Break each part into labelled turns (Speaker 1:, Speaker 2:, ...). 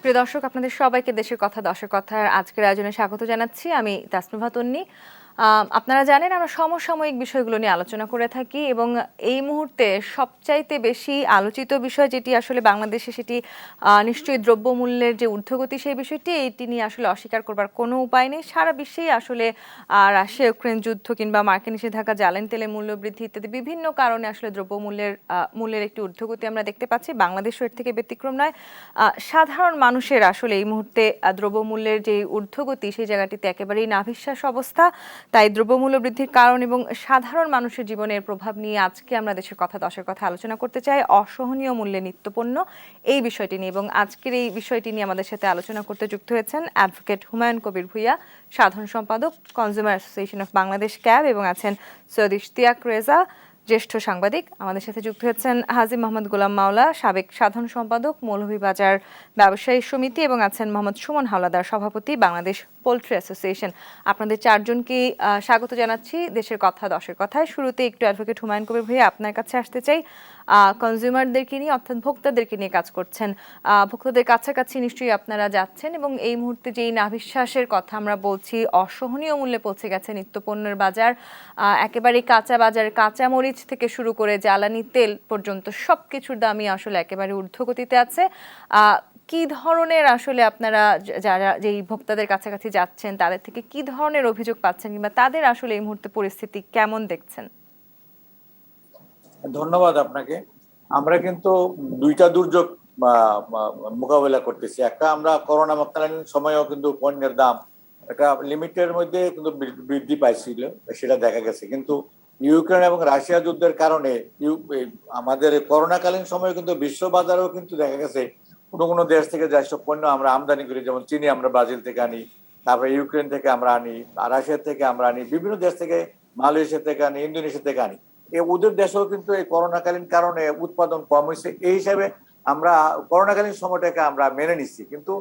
Speaker 1: প্রিয় দর্শক, আপনাদের সবাইকে দেশের কথা দশের কথার আজকের আয়োজনে স্বাগত জানাচ্ছি। আমি তাসনিভা তন্নি। আপনারা জানেন আমরা সমসাময়িক বিষয়গুলো নিয়ে আলোচনা করে থাকি এবং এই মুহূর্তে সবচাইতে বেশি আলোচিত বিষয় যেটি আসলে বাংলাদেশে, সেটি নিশ্চয়ই দ্রব্যমূল্যের যে ঊর্ধ্বগতি, সেই বিষয়টি এটি নিয়ে আসলে অস্বীকার করবার কোনো উপায় নেই। সারা বিশ্বেই আসলে রাশিয়া ইউক্রেন যুদ্ধ কিংবা মার্কিন নিষেধাজ্ঞা, জ্বালানি তেলের মূল্যবৃদ্ধি ইত্যাদি বিভিন্ন কারণে আসলে দ্রব্যমূল্যের একটি ঊর্ধ্বগতি আমরা দেখতে পাচ্ছি। বাংলাদেশও এর থেকে ব্যতিক্রম নয়। সাধারণ মানুষের আসলে এই মুহূর্তে দ্রব্যমূল্যের যে ঊর্ধ্বগতি, সেই জায়গাটিতে একেবারেই নাভিশ্বাস অবস্থা। তাই দ্রব্যমূল্য বৃদ্ধির কারণ এবং সাধারণ মানুষের জীবনের প্রভাব নিয়ে আজকে আমরা দেশের কথা দশের কথা আলোচনা করতে চাই। অসহনীয় মূল্যে নিত্যপণ্য, এই বিষয়টি নিয়ে, এবং আজকের এই বিষয়টি নিয়ে আমাদের সাথে আলোচনা করতে যুক্ত হয়েছেন অ্যাডভোকেট হুমায়ুন কবির ভূঁইয়া, সাধারণ সম্পাদক, consumer association of Bangladesh cab, এবং আছেন সৈয়দ ইশতিয়াক রেজা, জ্যেষ্ঠ সাংবাদিক। আমাদের সাথে যুক্ত হয়েছেন হাজী মোহাম্মদ গোলাম মাওলা, সাবেক সাধারণ সম্পাদক, মৌলভীবাজার ব্যবসায়ী সমিতি, এবং আছেন মোহাম্মদ সুমন হাওলাদার, সভাপতি, বাংলাদেশ পোল্ট্রি অ্যাসোসিয়েশন। আপনাদের চারজনকে স্বাগত জানাচ্ছি দেশের কথা দশের কথায়। শুরুতে একটু অ্যাডভোকেট হুমায়ুন কবির ভূঁইয়া আপনার কাছে আসতে চাই। কনজিউমারদেরকে নিয়ে, অর্থাৎ ভোক্তাদেরকে নিয়ে কাজ করছেন, ভোক্তাদের কাছাকাছি নিশ্চয়ই আপনারা যাচ্ছেন, এবং এই মুহূর্তে যেই নাভিশ্বাসের কথা আমরা বলছি, অসহনীয় মূল্যে পৌঁছে গেছে নিত্যপণ্যের বাজার। একেবারে কাঁচা বাজার, কাঁচা মরিচ থেকে শুরু করে জ্বালানি তেল পর্যন্ত সবকিছুর দামই আসলে একেবারে ঊর্ধ্বগতিতে আছে। কি ধরনের আসলে আপনারা যারা যেই ভোক্তাদের কাছাকাছি যাচ্ছেন, তাদের থেকে কি ধরনের অভিযোগ পাচ্ছেন, কিংবা তাদের আসলে এই মুহূর্তে পরিস্থিতি কেমন দেখছেন?
Speaker 2: ধন্যবাদ আপনাকে। আমরা কিন্তু দুইটা দুর্যোগ মোকাবেলা করতেছি। একটা, আমরা করোনা মকালীন সময়েও কিন্তু পণ্যের দাম একটা লিমিটের মধ্যে কিন্তু বৃদ্ধি পাইছিল, সেটা দেখা গেছে। কিন্তু ইউক্রেন এবং রাশিয়া যুদ্ধের কারণে আমাদের করোনাকালীন সময়ে কিন্তু বিশ্ব বাজারেও কিন্তু দেখা গেছে কোনো কোনো দেশ থেকে যেসব পণ্য আমরা আমদানি করি, যেমন চিনি আমরা ব্রাজিল থেকে আনি, তারপরে ইউক্রেন থেকে আমরা আনি, রাশিয়া থেকে আমরা আনি, বিভিন্ন দেশ থেকে, মালয়েশিয়া থেকে আনি, ইন্দোনেশিয়া থেকে আনি। ওদের দেশেও কিন্তু এই করোনাকালীন কারণে উৎপাদন কম হয়েছে। এই হিসাবে আমরা করোনাকালীন সময়টাকে আমরা মেনে নিচ্ছি। কিন্তু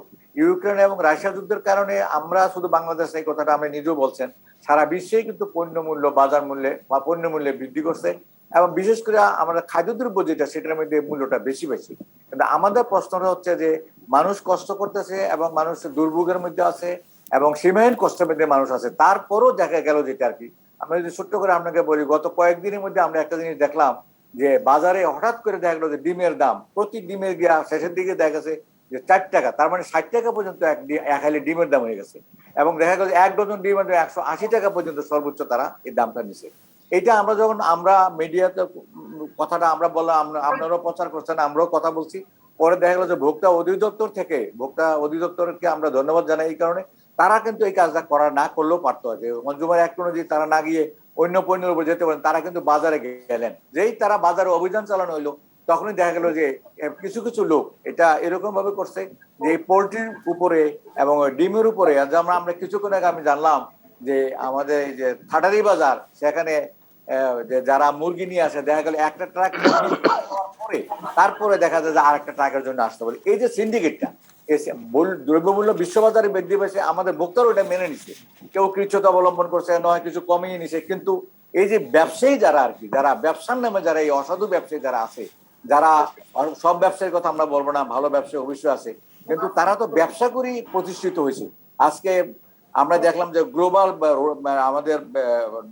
Speaker 2: ইউক্রেন এবং রাশিয়া যুদ্ধের কারণে আমরা শুধু বাংলাদেশ, এই কথাটা আপনি নিজেও বলছেন, সারা বিশ্বেই কিন্তু পণ্য মূল্য, বাজার মূল্যে বা পণ্য মূল্যে বৃদ্ধি করছে। এবং বিশেষ করে আমরা খাদ্যদ্রব্য যেটা, সেটার মধ্যে মূল্যটা বেশি বেশি। কিন্তু আমাদের প্রশ্নটা হচ্ছে যে মানুষ কষ্ট করতেছে এবং মানুষ দুর্ভোগের মধ্যে আছে এবং সীমাহীন কষ্টের মধ্যে মানুষ আছে, তারপরও দেখা গেল যেটা আর কি, আমরা যদি ছোট্ট করে আপনাকে বলি, গত কয়েকদিনের মধ্যে আমরা একটা জিনিস দেখলাম যে বাজারে হঠাৎ করে দেখা গেলো যে ডিমের দাম, প্রতি ডিমের গিয়া শেষের দিকে দেখা গেছে যে 4 টাকা, তার মানে 60 টাকা পর্যন্ত এক হালি ডিমের দাম হয়ে গেছে। এবং দেখা গেল 1 ডজন ডিমের 180 টাকা পর্যন্ত সর্বোচ্চ তারা এই দামটা নিছে। এটা আমরা যখন আমরা মিডিয়াতে কথাটা আমরা বললাম, আপনারাও প্রচার করছেন, আমরাও কথা বলছি, পরে দেখা গেলো যে ভোক্তা অধিদপ্তরকে আমরা ধন্যবাদ জানাই এই কারণে, তারা কিন্তু এই কাজটা করা না করলেও পারতো। যে কনজিউমার অ্যাক্ট অনুযায়ী তারা না গিয়ে অন্য পণ্যের উপর যেতে পারেন, তারা কিন্তু বাজারে গেলেন। যেই তারা বাজারে অভিযান চালানো হইলো, তখনই দেখা গেল যে কিছু কিছু লোক এটা এরকম ভাবে করছে যে পোল্ট্রির উপরে এবং ডিমের উপরে, যেমন আমরা কিছুক্ষণ আগে আমি জানলাম যে আমাদের এই যে থাটারি বাজার, সেখানে যারা মুরগি নিয়ে আসে, দেখা গেল একটা ট্রাক পরে তারপরে দেখা যায় যে আর একটা ট্রাকের জন্য আসতে পারে। এই যে সিন্ডিকেটটা, দ্রব্যমূল্য বিশ্ববাজারে বৃদ্ধি পেয়েছে, আমাদের ভোক্তারা ওটা মেনে নিছে, কেউ কৃচ্ছতা অবলম্বন করছে, নয় কিছু কমিয়ে নিছে। কিন্তু এই যে ব্যবসায়ী যারা আর কি, যারা ব্যবসার নামে, যারা এই অসাধু ব্যবসায়ী যারা আছে, যারা, সব ব্যবসায়ীর কথা আমরা বলবো না, ভালো ব্যবসায়ী অবশ্যই আছে, কিন্তু তারা তো ব্যবসা করেই প্রতিষ্ঠিত হয়েছে। আজকে আমরা দেখলাম যে গ্লোবাল আমাদের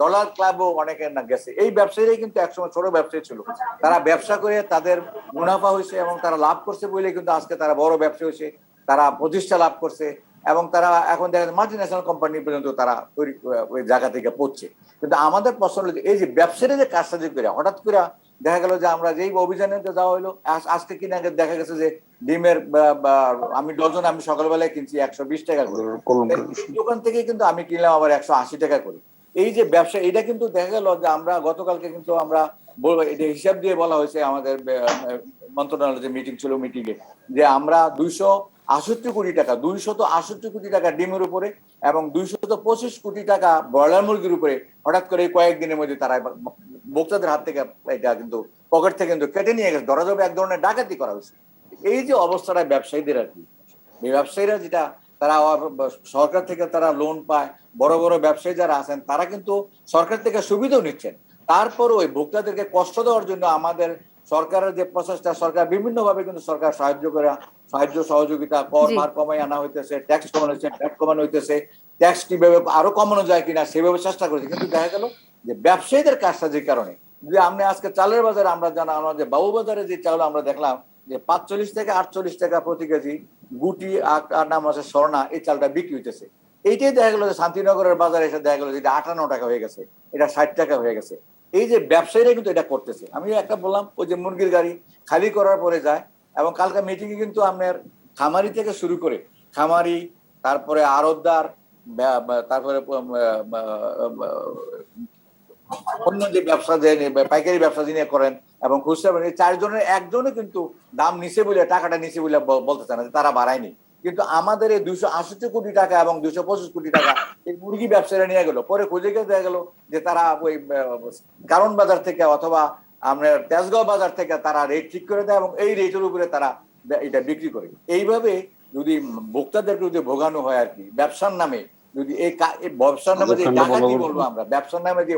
Speaker 2: ডলার ক্লাবও অনেকের না গেছে। এই ব্যবসায়ীরাই কিন্তু একসময় ছোট ব্যবসায়ী ছিল, তারা ব্যবসা করে তাদের মুনাফা হয়েছে এবং তারা লাভ করছে বলে কিন্তু আজকে তারা বড় ব্যবসা হয়েছে, তারা প্রতিষ্ঠা লাভ করছে, এবং তারা এখন দেখা যায় মাল্টি ন্যাশনাল কোম্পানি পর্যন্ত তারা ওই জায়গা থেকে পড়ছে। কিন্তু আমাদের প্রশ্ন হলো, এই যে ব্যবসায়ীরা যে কাজটা যে করে হঠাৎ করে দেখা গেল যে আমরা যেই অভিযানে যাওয়া হলো, আজকে কিনা দেখা গেছে যে ডিমের আমি ডজন আমি সকালবেলায় কিনছি 120 টাকা করে, দোকান থেকে কিন্তু আমি কিনলাম আবার 180 টাকা করে। এই যে ব্যবসা, এটা কিন্তু দেখা গেল যে আমরা গতকালকে কিন্তু আমরা এটা হিসাব দিয়ে বলা হয়েছে আমাদের মন্ত্রণালয়ের যে মিটিং ছিল, মিটিংয়ে, যে আমরা 268 কোটি টাকা ডিমের উপরে এবং 225 কোটি টাকা ব্রয়লার মুরগির উপরে হঠাৎ করে কয়েকদিনের মধ্যে তারা ভোক্তাদের হাত থেকে এটা কিন্তু পকেট থেকে কিন্তু কেটে নিয়ে গেছে, ধরা যাবে এক ধরনের ডাকাতি করা হয়েছে। এই যে অবস্থাটা ব্যবসায়ীদের আর কি, এই ব্যবসায়ীরা যেটা তারা সরকার থেকে তারা লোন পায়, বড় বড় ব্যবসায়ী যারা আছেন তারা কিন্তু সরকার থেকে সুবিধাও নিচ্ছেন, তারপর ওই ভোক্তাদেরকে কষ্ট দেওয়ার জন্য আমাদের সরকারের যে প্রচেষ্টা, সরকার বিভিন্ন ভাবে কিন্তু সরকার সাহায্য সহযোগিতা, কর
Speaker 1: জি।
Speaker 2: ভার কমাই আনা হইতেছে, ট্যাক্স কমানো হচ্ছে, ট্যাক্স কমানো হইতেছে, ট্যাক্স কিভাবে আরো কমানো যায় কিনা সেভাবে চেষ্টা করেছে। কিন্তু দেখা গেল যে ব্যবসায়ীদের কাজটা যে কারণে, যে আপনি আজকে চালের বাজারে আমরা জানা যে বাবুবাজারে যে চাউল আমরা দেখলাম যে 45 থেকে 48 টাকা প্রতি কেজি গুটি আর নাম আছে স্বর্ণা, এই চালটা বিক্রি হইতেছে। এইটাই দেখা গেল যে শান্তিনগরের বাজারে এসে দেখা গেল যে এটা 58 টাকা হয়ে গেছে, এটা 60 টাকা হয়ে গেছে। এই যে ব্যবসায়ীরা কিন্তু এটা করতেছে। আমি একটা বললাম ওই যে মুরগির গাড়ি খালি করার পরে যায়, এবং কালকে মিটিং এ কিন্তু আপনার খামারি থেকে শুরু করে খামারি, তারপরে আড়তদার, তারপরে অন্য যে ব্যবসা যে পাইকারি ব্যবসা যিনি করেন এবং খুচরা, এই চারজনের একজনে কিন্তু দাম নিচে বলে, টাকাটা নিচে বলে বলতেছে না যে তারা বাড়ায়নি। কিন্তু আমাদের এই 268 কোটি টাকা এবং 225 কোটি টাকা এই মুরগি ব্যবসায়ীরা নিয়ে গেল, পরে খুঁজে গিয়ে দেখা গেল যে তারা ওই কারণ বাজার থেকে অথবা আপনার তেজগাঁও বাজার থেকে তারা রেট ঠিক করে দেয় এবং এই রেটের উপরে তারা এটা বিক্রি করে। এইভাবে যদি ভোক্তাদেরকে যদি ভোগানো হয় আর কি ব্যবসার নামে, যদি এই ব্যবসার নামে যে ডাকাতি বলবো আমরা, ব্যবসার নামে যে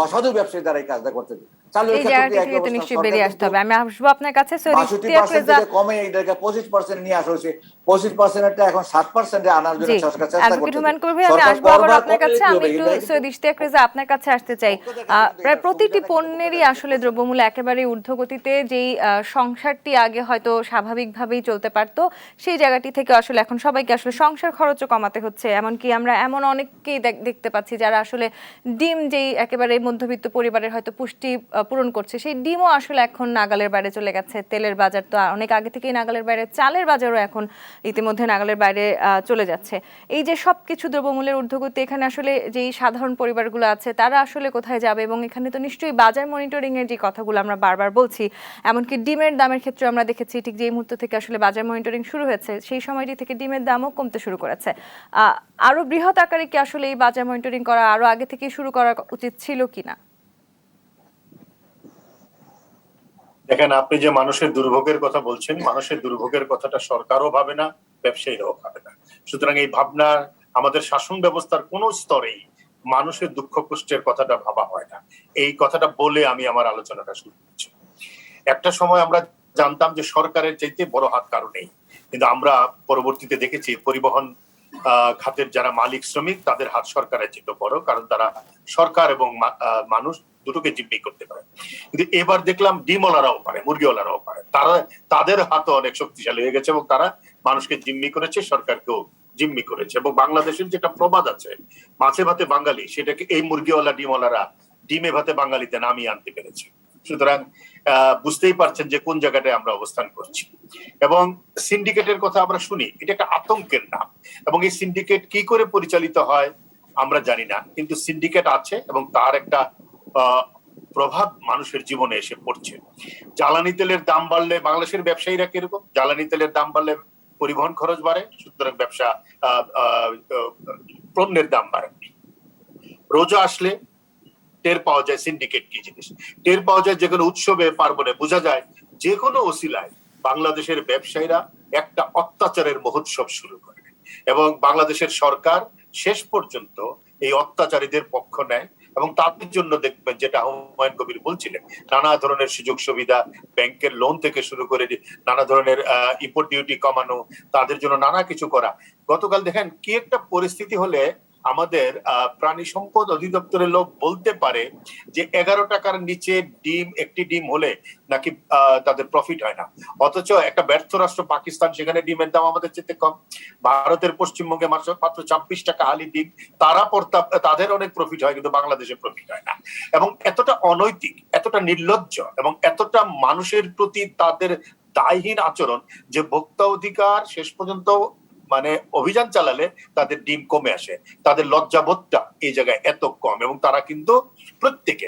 Speaker 2: অসাধু ব্যবসায়ী দ্বারা এই কাজটা করতে, তাহলে
Speaker 1: এই জায়গাটি থেকে তো নিশ্চয়ই বেরিয়ে আসতে হবে। আমি আসবো আপনার কাছে। সৈয়দ
Speaker 2: 62%
Speaker 1: ইশতিয়াক রেজা,
Speaker 2: থেকে কমে এটাকে 25% নিয়ে আসা হয়েছে। 25% এখন 7% আনার জন্য
Speaker 1: জি,
Speaker 2: সরকার চেষ্টা
Speaker 1: অ্যাডভোকেট
Speaker 2: করতেছে।
Speaker 1: হুমায়ুন কবির ভাই, আমি
Speaker 2: সরকার
Speaker 1: আসবো আবার
Speaker 2: করবার
Speaker 1: আপনার কাছে।
Speaker 2: কমলে কি
Speaker 1: আমি
Speaker 2: হবে?
Speaker 1: একটু
Speaker 2: এটা কিন্তু
Speaker 1: সৈয়দ ইশতিয়াক রেজা আপনার কাছে আসতে চাই। প্রায় প্রতিটি পণ্যেরই আসলে দ্রব্যমূল্য একেবারে ঊর্ধ্বগতিতে। যেই সংসারটি আগে হয়তো স্বাভাবিকভাবেই চলতে পারতো, সেই জায়গাটি থেকে আসলে এখন সবাইকে আসলে সংসার খরচও কমাতে হচ্ছে। এমনকি আমরা এমন অনেককেই দেখতে পাচ্ছি যারা আসলে ডিম, যেই একেবারে মধ্যবিত্ত পরিবারের হয়তো পুষ্টি পূরণ করছে, সেই ডিমও আসলে এখন নাগালের বাইরে চলে গেছে। তেলের বাজার তো অনেক আগে থেকেই নাগালের বাইরে, চালের বাজারও এখন ইতিমধ্যে নাগালের বাইরে চলে যাচ্ছে। এই যে সবকিছু দ্রব্যমূল্যের ঊর্ধ্বগতি, এখানে আসলে যেই সাধারণ পরিবারগুলো আছে তারা আসলে কোথায় যাবে? এবং এখানে তো নিশ্চয়ই বাজার মনিটরিং এর যে কথাগুলো আমরা বারবার বলছি, এমনকি ডিমের দামের ক্ষেত্রে আমরা দেখেছি ঠিক যেই মুহূর্ত থেকে আসলে বাজার মনিটরিং শুরু হয়েছে সেই সময়টি থেকে ডিমের দামও কমতে শুরু করেছে। আরো বৃহৎ আকারে কি আসলে এই বাজার মনিটরিং করা আরো আগে থেকে শুরু করা উচিত ছিল কিনা?
Speaker 3: দেখেন, আপনি যে মানুষের দুর্ভোগের কথা বলছেন, মানুষের দুর্ভোগের কথাটা সরকারও ভাবে না, ব্যবসায়ীরাও ভাবে না। সুতরাং এই ভাবনা আমাদের শাসন ব্যবস্থার কোন স্তরেই মানুষের দুঃখ কষ্টের কথাটা ভাবা হয় না। এই কথাটা বলে আমি আমার আলোচনাটা শুরু করছি। একটা সময় আমরা জানতাম যে সরকারের চাইতে বড় হাত কারো নেই, কিন্তু আমরা পরবর্তীতে দেখেছি পরিবহন খাতের যারা মালিক শ্রমিক তাদের হাত সরকারের চেয়ে বড়, কারণ তারা সরকার এবং মানুষ দুটোকে জিম্মি করতে পারে। কিন্তু এবার দেখলাম ডিমওয়ালারাও পারে, মুরগিওয়ালারাও পারে, তারা তাদের হাতও অনেক শক্তিশালী হয়ে গেছে এবং তারা মানুষকে জিম্মি করেছে, সরকারকেও জিম্মি করেছে। এবং বাংলাদেশের যেটা প্রবাদ আছে, মাছে ভাতে বাঙালি, সেটাকে এই মুরগিওয়ালা ডিমওয়ালারা ডিমে ভাতে বাঙালিতে নামিয়ে আনতে পেরেছে। সুতরাং বুঝতেই পারছেন যে কোন জায়গাটায় আমরা অবস্থান করছি। এবং সিন্ডিকেটের কথা আমরা শুনি, এটা একটা আতঙ্কের নাম, এবং এই সিন্ডিকেট কি করে পরিচালিত হয় আমরা জানি না, কিন্তু সিন্ডিকেট আছে এবং তার একটা প্রভাব মানুষের জীবনে এসে পড়ছে। জ্বালানি তেলের দাম বাড়লে বাংলাদেশের ব্যবসায়ীরা কিরকম, জ্বালানি তেলের দাম বাড়লে পরিবহন খরচ বাড়ে, সুতরাং ব্যবসা পণ্যের দাম বাড়ে। রোজা আসলে টের পাওয়া যায় সিন্ডিকেট কি জিনিস, টের পাওয়া যায় যে কোনো উৎসবে পার্বণে, বোঝা যায় যে কোনো ওসিলায় বাংলাদেশের ব্যবসায়ীরা একটা অত্যাচারের মহোৎসব শুরু করে, এবং বাংলাদেশের সরকার শেষ পর্যন্ত এই অত্যাচারীদের পক্ষ নেয়। এবং তাদের জন্য দেখবেন যেটা হুমায়ুন কবির বলছিলেন, নানা ধরনের সুযোগ সুবিধা, ব্যাংকের লোন থেকে শুরু করে নানা ধরনের ইম্পোর্ট ডিউটি কমানো, তাদের জন্য নানা কিছু করা। গতকাল দেখেন কি একটা পরিস্থিতি হলে আমাদের প্রাণী সম্পদ অধিদপ্তরের লোক বলতে পারে যে 11 টাকার নিচে ডিম, একটি ডিম হলে নাকি তাদের প্রফিট হয় না। অথচ একটা ব্যর্থ রাষ্ট্র পাকিস্তান, সেখানে ডিমের দাম আমাদের চেয়ে কম। ভারতের পশ্চিমবঙ্গে মাত্র 26 টাকা হালি ডিম, তাদের অনেক প্রফিট হয়, কিন্তু বাংলাদেশে প্রফিট হয় না। এবং এতটা অনৈতিক, এতটা নির্লজ্জ এবং এতটা মানুষের প্রতি তাদের দায়হীন আচরণ যে ভোক্তা অধিকার শেষ পর্যন্ত মানে অভিযান চালালে তাদের ডিম কমে আসে। তাদের লজ্জাবোধটা এই জায়গায় এত কম, এবং তারা কিন্তু প্রত্যেকে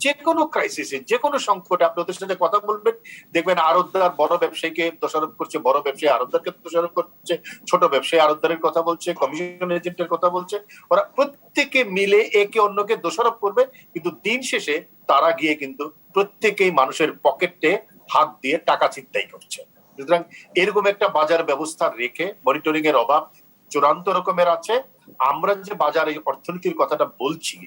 Speaker 3: যে কোনো ক্রাইসিসে, যে কোনো সংকটে আপনি ওদের সাথে কথা বলবেন, দেখবেন আড়তদার বড় ব্যবসায়ীকে দোষারোপ করছে, বড় ব্যবসায়ী আড়তদারকে দোষারোপ করছে, ছোট ব্যবসায়ী আড়তদারের কথা বলছে, কমিশন এজেন্টের কথা বলছে। ওরা প্রত্যেকে মিলে একে অন্যকে দোষারোপ করবে, কিন্তু দিন শেষে তারা গিয়ে কিন্তু প্রত্যেকেই মানুষের পকেটে হাত দিয়ে টাকা ছিনতাই করছে। সুতরাং এরকম একটা বাজার ব্যবস্থা রেখে মনিটরিং এর অভাব চূড়ান্ত রকমের আছে। আমরা যে বাজার এই অর্থনীতির কথাটা বলছি,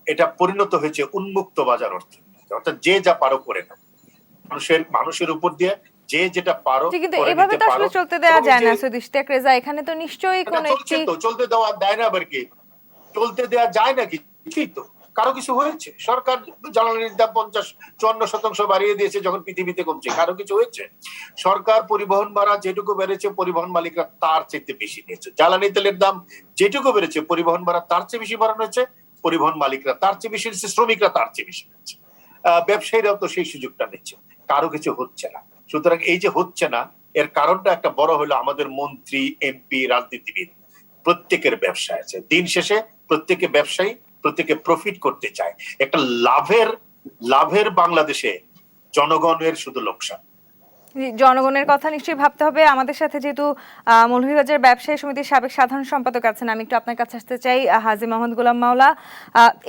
Speaker 3: এটা পরিণত হয়েছে উন্মুক্ত বাজার অর্থনীতি। অর্থাৎ যে যা পারো করে না, মানুষের উপর দিয়ে যে যেটা পারো
Speaker 1: জি, কিন্তু
Speaker 3: করে
Speaker 1: এভাবে
Speaker 3: নিতে
Speaker 1: তো
Speaker 3: পারো।
Speaker 1: আসলে চলতে দেওয়া
Speaker 3: এবং
Speaker 1: যায়
Speaker 3: যে
Speaker 1: না সৈয়দ ইশতিয়াক রেজা, এখানে তো নিশ্চয়ই
Speaker 3: এটা
Speaker 1: কোন
Speaker 3: চলছে,
Speaker 1: একটি
Speaker 3: তো চলতে দেওয়া দেয় না আবার কি, চলতে দেওয়া যায় না কিছুই তো। কারো কিছু হয়েছে? সরকার জ্বালানির দাম 50-54% বাড়িয়ে দিয়েছে যখন পৃথিবীতে কমছে, কারো কিছু হয়েছে? সরকার পরিবহন ভাড়া যেটুকু বেড়েছে পরিবহন মালিকরা তার চাইতে বেশি নিয়েছে। জ্বালানি তেলের দাম যেটুকু বেড়েছে পরিবহন ভাড়া তার চেয়ে বেশি বাড়ানো হয়েছে, পরিবহন মালিকরা তার চেয়ে বেশি নিচ্ছে, শ্রমিকরা তার চেয়ে বেশি নিচ্ছে, ব্যবসায়ীরাও তো সেই সুযোগটা নিচ্ছে। কারো কিছু হচ্ছে না। সুতরাং এই যে হচ্ছে না, এর কারণটা একটা বড় হলো আমাদের মন্ত্রী, এমপি, রাজনীতিবিদ প্রত্যেকের ব্যবসা আছে। দিন শেষে প্রত্যেকে ব্যবসায়ী, প্রত্যেকে প্রফিট করতে চায়। একটা লাভের বাংলাদেশে জনগণের শুধু লোকসান।
Speaker 1: জনগণের কথা নিশ্চয়ই ভাবতে হবে। আমাদের সাথে যেহেতু মৌলভীবাজার ব্যবসায়ী সমিতির সাবেক সাধারণ সম্পাদক আছেন, আমি একটু আপনার কাছে আসতে চাই, হাজী মোহাম্মদ গোলাম মাওলা।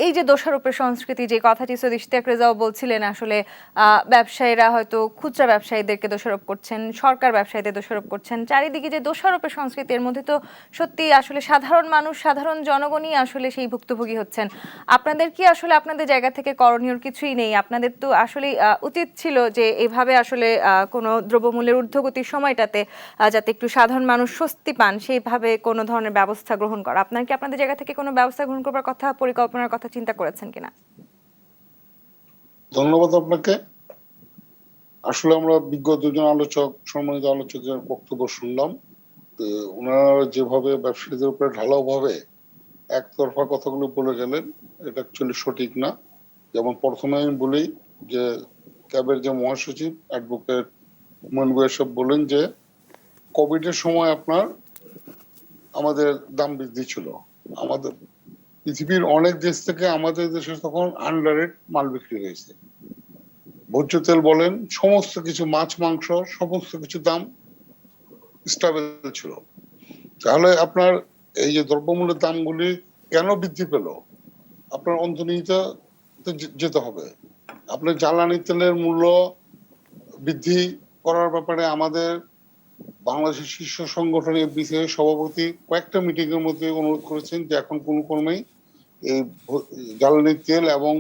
Speaker 1: এই যে দোষারোপের সংস্কৃতি, যে কথাটি সৈয়দ ইশতিয়াক রেজাও বলছিলেন, আসলে ব্যবসায়ীরা হয়তো খুচরা ব্যবসায়ীদেরকে দোষারোপ করছেন, সরকার ব্যবসায়ীদের দোষারোপ করছেন, চারিদিকে যে দোষারোপের সংস্কৃতি, এর মধ্যে তো সত্যি আসলে সাধারণ মানুষ, সাধারণ জনগণই আসলে সেই ভুক্তভোগী হচ্ছেন। আপনাদের কি আসলে আপনাদের জায়গা থেকে করণীয় কিছুই নেই? আপনাদের তো আসলে উচিত ছিল যে এভাবে আসলে কোনো দ্রব্যমূল্যের ঊর্ধ্বগতির সময়টাতে যাতে একটু সাধারণ মানুষ স্বস্তি পান, সেইভাবে কোনো ধরনের ব্যবস্থা গ্রহণ করা। আপনারা কি আপনাদের জায়গা থেকে কোনো ব্যবস্থা গ্রহণ করবার কথা, পরিকল্পনার কথা চিন্তা করেছেন কিনা?
Speaker 4: ধন্যবাদ আপনাকে। আসলে আমরা বিজ্ঞ দুজন সম্মানিত আলোচকের বক্তব্য শুনলাম। ওনারা যেভাবে ব্যবসায়ীদের উপরে ঢালাও ভাবে একতরফা কথাগুলো বলে গেলেন, এটা অ্যাকচুয়ালি সঠিক না। যেমন প্রথমে আমি বলি যে ক্যাবের যে মহাসচিব অ্যাডভোকেট মনগুয়া সাহেব বলেন যে কোভিডের সময় আপনার আমাদের দাম বৃদ্ধি ছিল। আমাদের পৃথিবীর অনেক দেশ থেকে আমাদের দেশে তখন আন্ডারেট মাল বিক্রি হয়েছে। ভোজ্য তেল বলেন, সমস্ত কিছু, মাছ মাংস সমস্ত কিছু দাম স্টেবল ছিল। তাহলে আপনার এই যে দ্রব্যমূল্যের দামগুলি কেন বৃদ্ধি পেল, আপনার অন্তর্নিহিত যেতে হবে। আপনার জ্বালানি তেলের মূল্য বৃদ্ধি করার ব্যাপারে আমাদের বাংলাদেশের শীর্ষ সংগঠন এফবিসি সভাপতি কয়েকটা মিটিং এর মধ্যে অনুরোধ করেছেন যে এখন কোন ক্রমেই এই জ্বালানি তেল এবং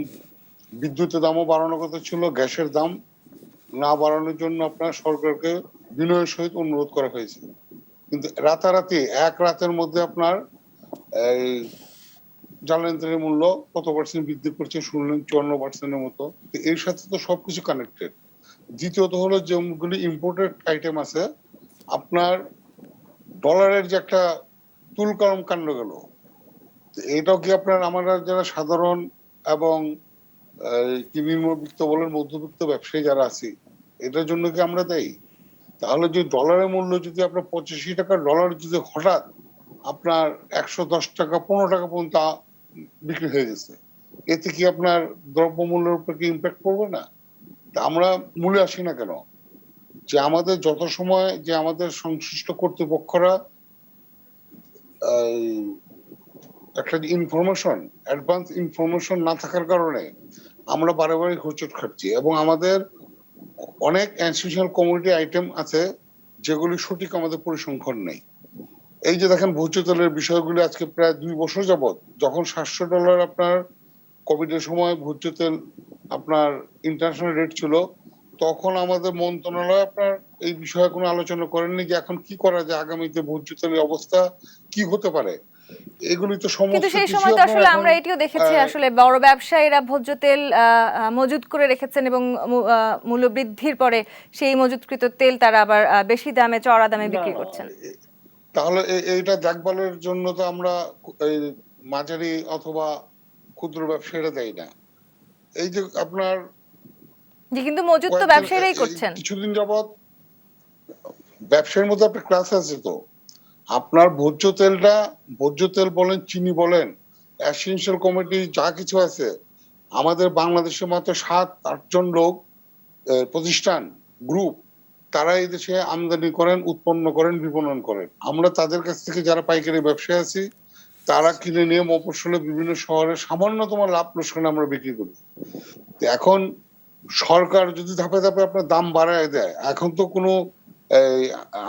Speaker 4: বিদ্যুতের দামও বাড়ানোর কথা ছিল, গ্যাসের দাম না বাড়ানোর জন্য আপনার সরকারকে বিনয়ের সহিত অনুরোধ করা হয়েছে। কিন্তু রাতারাতি এক রাতের মধ্যে আপনার এই জ্বালানি তেলের মূল্য কত পার্সেন্ট বৃদ্ধি করছে শুনলেন, 54% মতো। এর সাথে তো সবকিছু কানেক্টেড। দ্বিতীয়ত হলো যেগুলি ইম্পোর্টেড আইটেম আছে, আপনার ডলারের যে একটা তুলকালাম কাণ্ড গেল, এটাও কি আপনার আমরা যারা সাধারণ এবং কি নিম্নবিত্ত বলেন, মধ্যবিত্ত ব্যবসায়ী যারা আছি, এটার জন্য কি আমরা দেই? তাহলে যে ডলারের মূল্য যদি আপনার 85 টাকা ডলার যদি হঠাৎ আপনার 110 টাকা 15 টাকা পর্যন্ত বিক্রি হয়ে গেছে, এতে কি আপনার দ্রব্যমূল্যের উপর কি ইম্প্যাক্ট পড়বে না? তা আমরা মূলে আসি না কেন? যে আমাদের যত সময় যে আমাদের সংশ্লিষ্ট কর্তৃপক্ষরা একটা ইনফরমেশন, অ্যাডভান্স ইনফরমেশন না থাকার কারণে আমরা বারে বারে হোঁচট খাচ্ছি, এবং আমাদের অনেক এসেনশিয়াল কমোডিটি আইটেম আছে যেগুলি সঠিক আমাদের পরিসংখ্যান নেই। এই যে দেখেন ভোজ্য তেলের বিষয়গুলি আজকে প্রায় 2 বছর যাবত, যখন $700 আপনার কোভিড এর সময় ভোজ্য তেল আপনার ইন্টারন্যাশনাল রেট ছিল, তখন আমাদের মন্ত্রণালয় আপনার এই বিষয়ে কোনো আলোচনা করেননি যে এখন কি করা যায়, আগামীতে ভোজ্য তেলের অবস্থা কি হতে পারে। এগুলি তো সমস্ত
Speaker 1: কিন্তু সেই
Speaker 4: কিছু
Speaker 1: সময় তো আসলে
Speaker 4: আপনার
Speaker 1: আমরা এটিও দেখেছি, আসলে বড় ব্যবসায়ীরা ভোজ্য তেল মজুত করে রেখেছেন এবং মূল্য বৃদ্ধির পরে সেই মজুতকৃত তেল তারা আবার বেশি দামে, চড়া দামে বিক্রি করছেন।
Speaker 4: তাহলে এইটা দেখভালের জন্য তো আমরা এই মাঝারি অথবা ক্ষুদ্র ব্যবসায়ীরা দেয় না। এই যে আপনার
Speaker 1: জি, কিন্তু মজুত তো ব্যবসায়ীরাই করছেন।
Speaker 4: কিছুদিন যাবত ব্যবসায়ীর মধ্যে একটা ক্লাস আছে, তো আপনার ভোজ্য তেল বলেন, চিনি বলেন, এসেনশিয়াল কমোডিটি যা কিছু আছে, আমাদের বাংলাদেশে মাত্র 7-8 জন লোক প্রতিষ্ঠান গ্রুপ তারা এই দেশে আমদানি করেন, উৎপন্ন করেন, বিপণন করেন। আমরা তাদের কাছ থেকে যারা পাইকারি ব্যবসায়ী আছি, তারা কিনে নিয়ে মফস্বলে বিভিন্ন শহরে সামান্যতম লাভ লোকসানে আমরা বিক্রি করি। এখন সরকার যদি ধাপে ধাপে আপনার দাম বাড়ায় দেয়, এখন তো কোনো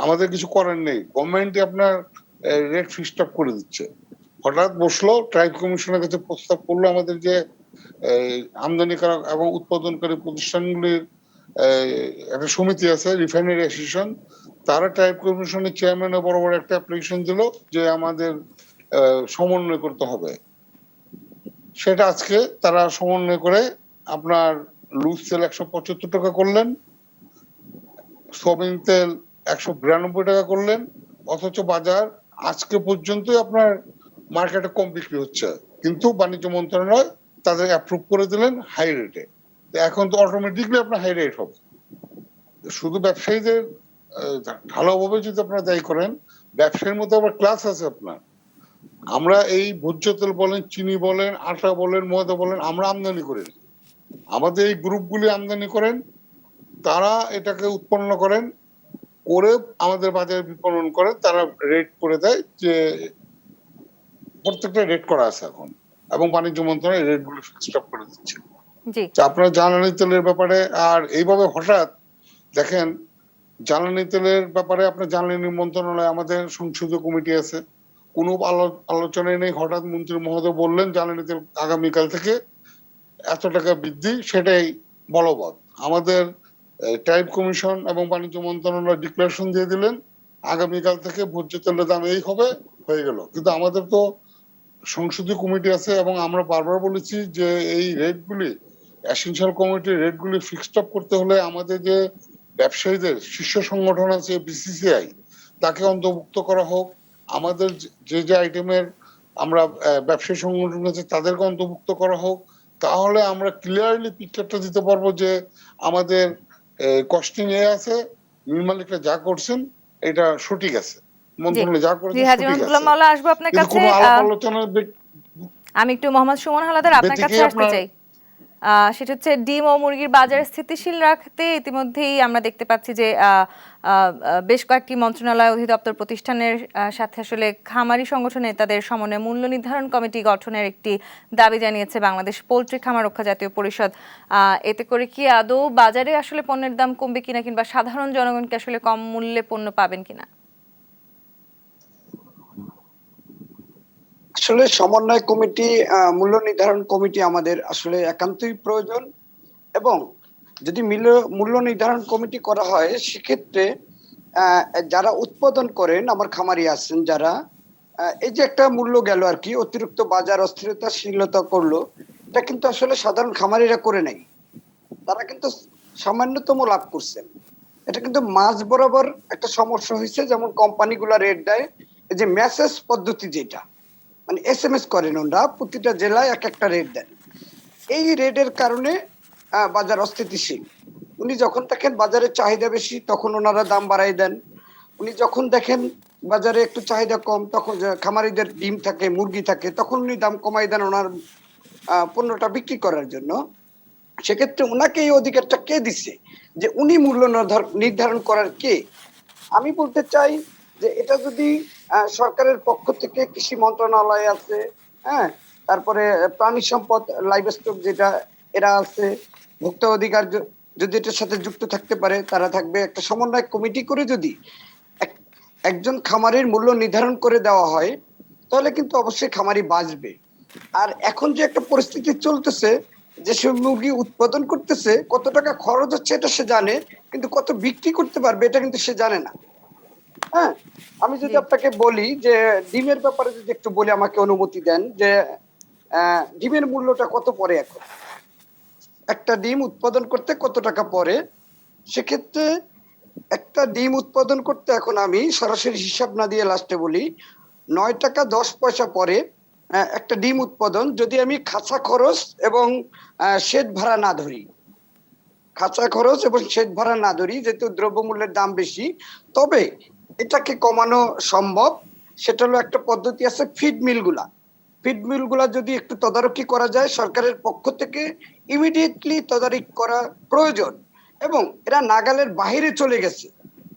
Speaker 4: আমাদের কিছু করার নেই। গভর্নমেন্টই আপনার রেট ফিক্সড আপ করে দিচ্ছে। হঠাৎ বসলো, ট্রাইব কমিশনের কাছে প্রস্তাব করলো আমাদের যে এই আমদানিকারক এবং উৎপাদনকারী প্রতিষ্ঠানগুলির একটা সমিতি আছে, রিফাইনারি অ্যাসোসিয়েশন। তারা ট্রাইব কমিশনের চেয়ারম্যানের বরাবর একটা অ্যাপ্লিকেশন দিল যে আমাদের সমন্বয় করতে হবে। সেটা আজকে তারা সমন্বয় করে আপনার লুজ তেল 175 টাকা করলেন, সয়াবিন তেল 192 টাকা করলেন, অথচ বাজার আজকে পর্যন্তই আপনার মার্কেটে কম বিক্রি হচ্ছে, কিন্তু বাণিজ্য মন্ত্রণালয় তাদের অ্যাপ্রুভ করে দিলেন হাই রেটে। এখন তো অটোমেটিকলি আপনার হাই রেট হবে। শুধু ব্যবসায়ীদের ঢালাওভাবে যদি আপনারা দায়ী করেন, ব্যবসায়ীর মধ্যে আবার ক্লাস আছে আপনার। আমরা এই ভোজ্য তেল বলেন, চিনি বলেন, আটা বলেন, ময়দা বলেন, আমরা আমদানি করি না। আমাদের এই গ্রুপগুলি আমদানি করেন, তারা এটাকে উৎপন্ন করেন, করে আমাদের বাজারে বিপণন করে, তারা রেট করে দেয়, যে প্রত্যেকটা রেট করা আছে এখন, এবং বাণিজ্য মন্ত্রণালয় রেট গুলো ফিক্সড আপ করে দিচ্ছে।
Speaker 1: জি
Speaker 4: আপনার জ্বালানি তেলের ব্যাপারে আর এইভাবে হঠাৎ দেখেন, জ্বালানি তেলের ব্যাপারে আপনার জ্বালানি মন্ত্রণালয়, আমাদের সংসদীয় কমিটি আছে, কোনো আলোচনায় নেই। হঠাৎ মন্ত্রী মহোদয় বললেন জ্বালানি তেল আগামীকাল থেকে এত টাকা বৃদ্ধি, সেটাই বলবৎ। আমাদের ট্রাইব কমিশন এবং বাণিজ্য মন্ত্রণালয় ডিক্লারেশন দিয়ে দিলেন আগামীকাল থেকে ভোজ্য তেলের দাম এই হবে, হয়ে গেল। কিন্তু আমাদের তো সংসদীয় কমিটি আছে, এবং আমরা বারবার বলেছি যে এই রেটগুলি, এসেনশিয়াল কমিটির রেটগুলি ফিক্সড আপ করতে হলে আমাদের যে ব্যবসায়ীদের শীর্ষ সংগঠন আছে বিসিসিআই, তাকে অন্তর্ভুক্ত করা হোক। আমাদের যে যে আইটেমের আমরা ব্যবসায়ী সংগঠন আছে তাদেরকে অন্তর্ভুক্ত করা হোক। তাহলে আমরা ক্লিয়ারলি পিকচারটা দিতে পারবো যে আমাদের কস্টিং এ আছে, মিল মালিকরা যা করছেন এটা সঠিক আছে, মন্ত্রণালয় যা
Speaker 1: জি
Speaker 4: করেছে
Speaker 1: হাজী
Speaker 4: সঠিক
Speaker 1: মাহমুদুল্লাহ
Speaker 4: আছে।
Speaker 1: মাওলা, আসবো আপনার
Speaker 4: কিন্তু
Speaker 1: কাছে।
Speaker 4: কোনো আলাপ আলোচনার
Speaker 1: আমি একটু মোহাম্মদ সুমন হালাদার আপনার
Speaker 4: ব্যতিক্রমে
Speaker 1: কাছে আসতে
Speaker 4: আপনার
Speaker 1: চাই। সেটা হচ্ছে ডিম ও মুরগির বাজার স্থিতিশীল রাখতে ইতিমধ্যেই আমরা দেখতে পাচ্ছি যে বেশ কয়েকটি মন্ত্রণালয়, অধিদপ্তর, প্রতিষ্ঠানের সাথে আসলে খামারি সংগঠনের তাদের সমন্বয়ে মূল্য নির্ধারণ কমিটি গঠনের একটি দাবি জানিয়েছে বাংলাদেশ পোল্ট্রি খামার রক্ষা জাতীয় পরিষদ। এতে করে কি আদৌ বাজারে আসলে পণ্যের দাম কমবে কিনা, কিংবা সাধারণ জনগণকে আসলে কম মূল্যে পণ্য পাবেন কিনা?
Speaker 5: আসলে সমন্বয় কমিটি, মূল্য নির্ধারণ কমিটি আমাদের আসলে একান্তই প্রয়োজন। এবং যদি মূল্য নির্ধারণ কমিটি করা হয়, সেক্ষেত্রে যারা উৎপাদন করেন, আমার খামারি আছেন যারা, এই যে একটা মূল্য গেল আর কি, অতিরিক্ত বাজার অস্থিরতা করলো, এটা কিন্তু আসলে সাধারণ খামারিরা করে নাই। তারা কিন্তু সামান্যতম লাভ করছেন। এটা কিন্তু মাঝ বরাবর একটা সমস্যা হয়েছে। যেমন কোম্পানিগুলা রেট দেয়, এই যে মেসেজ পদ্ধতি, যেটা মানে SMS করেন ওরা, প্রতিটা জেলায় এক একটা রেট দেন। এই রেটের কারণে বাজার অস্থিতিশীল। উনি যখন দেখেন বাজারের চাহিদা বেশি, তখন ওনারা দাম বাড়াই দেন। উনি যখন দেখেন বাজারে একটু চাহিদা কম, তখন খামারিদের ডিম থাকে, মুরগি থাকে, তখন উনি দাম কমাই দেন ওনার পণ্যটা বিক্রি করার জন্য। সেক্ষেত্রে ওনাকে এই অধিকারটা কে দিচ্ছে যে উনি মূল্য নির্ধারণ করার কে? আমি বলতে চাই যে এটা যদি সরকারের পক্ষ থেকে, কৃষি মন্ত্রণালয় আছে, হ্যাঁ, তারপরে প্রাণী সম্পদ, লাইভ স্টক যেটা, এরা আছে, ভোক্তা অধিকার যদি এটার সাথে যুক্ত থাকতে পারে, তারা থাকবে। একটা সমন্বয় কমিটি করে যদি একজন খামারের মূল্য নির্ধারণ করে দেওয়া হয়, তাহলে কিন্তু অবশ্যই খামারি বাঁচবে। আর এখন যে একটা পরিস্থিতি চলতেছে, যেসব মুরগি উৎপাদন করতেছে, কত টাকা খরচ হচ্ছে এটা সে জানে, কিন্তু কত বিক্রি করতে পারবে এটা কিন্তু সে জানে না। হ্যাঁ, আমি যদি আপনাকে বলি যে ডিমের ব্যাপারে যদি একটু বলি, আমাকে অনুমতি দেন, যে ডিমের মূল্যটা কত পড়ে এখন, একটা ডিম উৎপাদন করতে কত টাকা পড়ে। সেক্ষেত্রে একটা ডিম উৎপাদন করতে এখন আমি সরাসরি হিসাব না দিয়ে লাস্টে বলি, 9 টাকা 10 পয়সা পড়ে একটা ডিম উৎপাদন, যদি আমি খাঁচা খরচ এবং শেড ভাড়া না ধরি। খাঁচা খরচ এবং শেড ভাড়া না ধরি, যেহেতু দ্রব্যমূল্যের দাম বেশি। তবে এটাকে কমানো সম্ভব। সেটা হলো একটা পদ্ধতি আছে, ফিড মিলগুলা যদি একটু তদারকি করা যায় সরকারের পক্ষ থেকে, ইমিডিয়েটলি তদারকি করা প্রয়োজন। এবং এরা নাগালের বাহিরে চলে গেছে,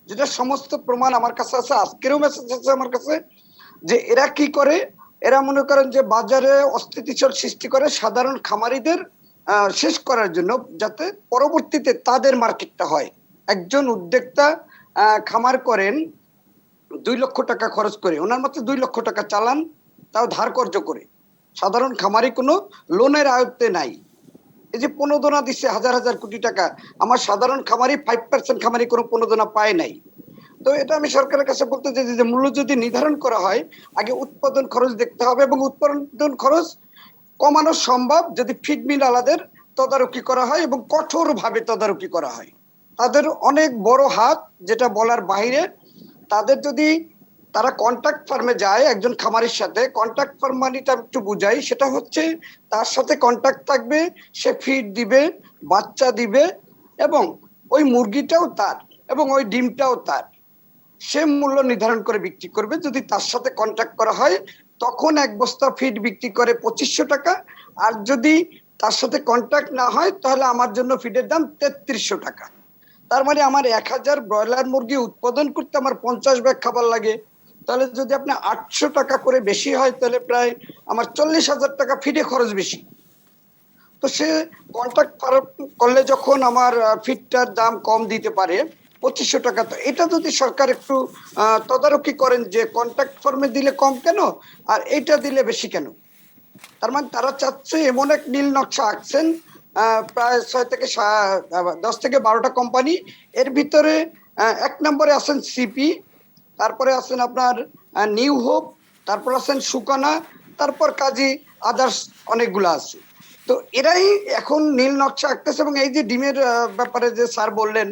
Speaker 5: যেটা সমস্ত প্রমাণ আমার কাছে আছে। আজকেরও মেসেজ আছে আমার কাছে, যে এরা কি করে, এরা মনে করেন যে বাজারে অস্থিতিশীল সৃষ্টি করে সাধারণ খামারিদের শেষ করার জন্য, যাতে পরবর্তীতে তাদের মার্কেটটা হয়। একজন উদ্যোক্তা খামার করেন 2 লক্ষ টাকা খরচ করে, ওনার মাত্র 2 লক্ষ টাকা চালান, তাও ধার কর্জ করে। সাধারণ খামারি কোনো লোনের আয়ত্তে নাই। এই যে প্রণোদনা দিচ্ছে হাজার হাজার কোটি টাকা, আমার সাধারণ খামারি 5% খামারি কোনো প্রণোদনা পায় নাই। তো এটা আমি সরকারের কাছে বলতে চাই যে মূল্য যদি নির্ধারণ করা হয়, আগে উৎপাদন খরচ দেখতে হবে এবং উৎপাদন খরচ কমানো সম্ভব যদি ফিড মিল আলাদের তদারকি করা হয় এবং কঠোরভাবে তদারকি করা হয়। তাদের অনেক বড় হাত, যেটা বলার বাইরে। তাদের যদি তারা কন্ট্রাক্ট ফার্মে যায়, একজন খামারির সাথে কন্ট্রাক্ট ফার্ম মানিটা একটু বুঝাই, সেটা হচ্ছে তার সাথে কন্ট্রাক্ট থাকবে, সে ফিড দিবে, বাচ্চা দিবে এবং ওই মুরগিটাও তার এবং ওই ডিমটাও তার। সে মূল্য নির্ধারণ করে বিক্রি করবে। যদি তার সাথে কন্ট্রাক্ট করা হয় তখন এক বস্তা ফিড বিক্রি করে 2500 টাকা, আর যদি তার সাথে কন্ট্রাক্ট না হয় তাহলে আমার জন্য ফিডের দাম 3300 টাকা। তার মানে আমার 1000 ব্রয়লার মুরগি উৎপাদন করতে আমার 50 ব্যাগ খাবার লাগে। তাহলে যদি আপনি 800 টাকা করে বেশি হয় তাহলে প্রায় আমার 40,000 টাকা ফিডে খরচ বেশি। তো সে কন্ট্রাক্ট করলে যখন আমার ফিডটার দাম কম দিতে পারে 2500 টাকা, তো এটা যদি সরকার একটু তদারকি করেন যে কন্ট্রাক্ট ফর্মে দিলে কম কেন আর এটা দিলে বেশি কেন। তার মানে তারা চাচ্ছে এমন এক নীল নকশা আঁকছেন, প্রায় 10 থেকে 12টা কোম্পানি। এর ভিতরে 1 নম্বরে আছেন সিপি, তারপরে আছেন আপনার নিউ হোপ, তারপর আছেন সুকানা, তারপর কাজী, আদার্স অনেকগুলো আছে। তো এরাই এখন নীল নকশা আঁকতেছে। এবং এই যে ডিমের ব্যাপারে যে স্যার বললেন,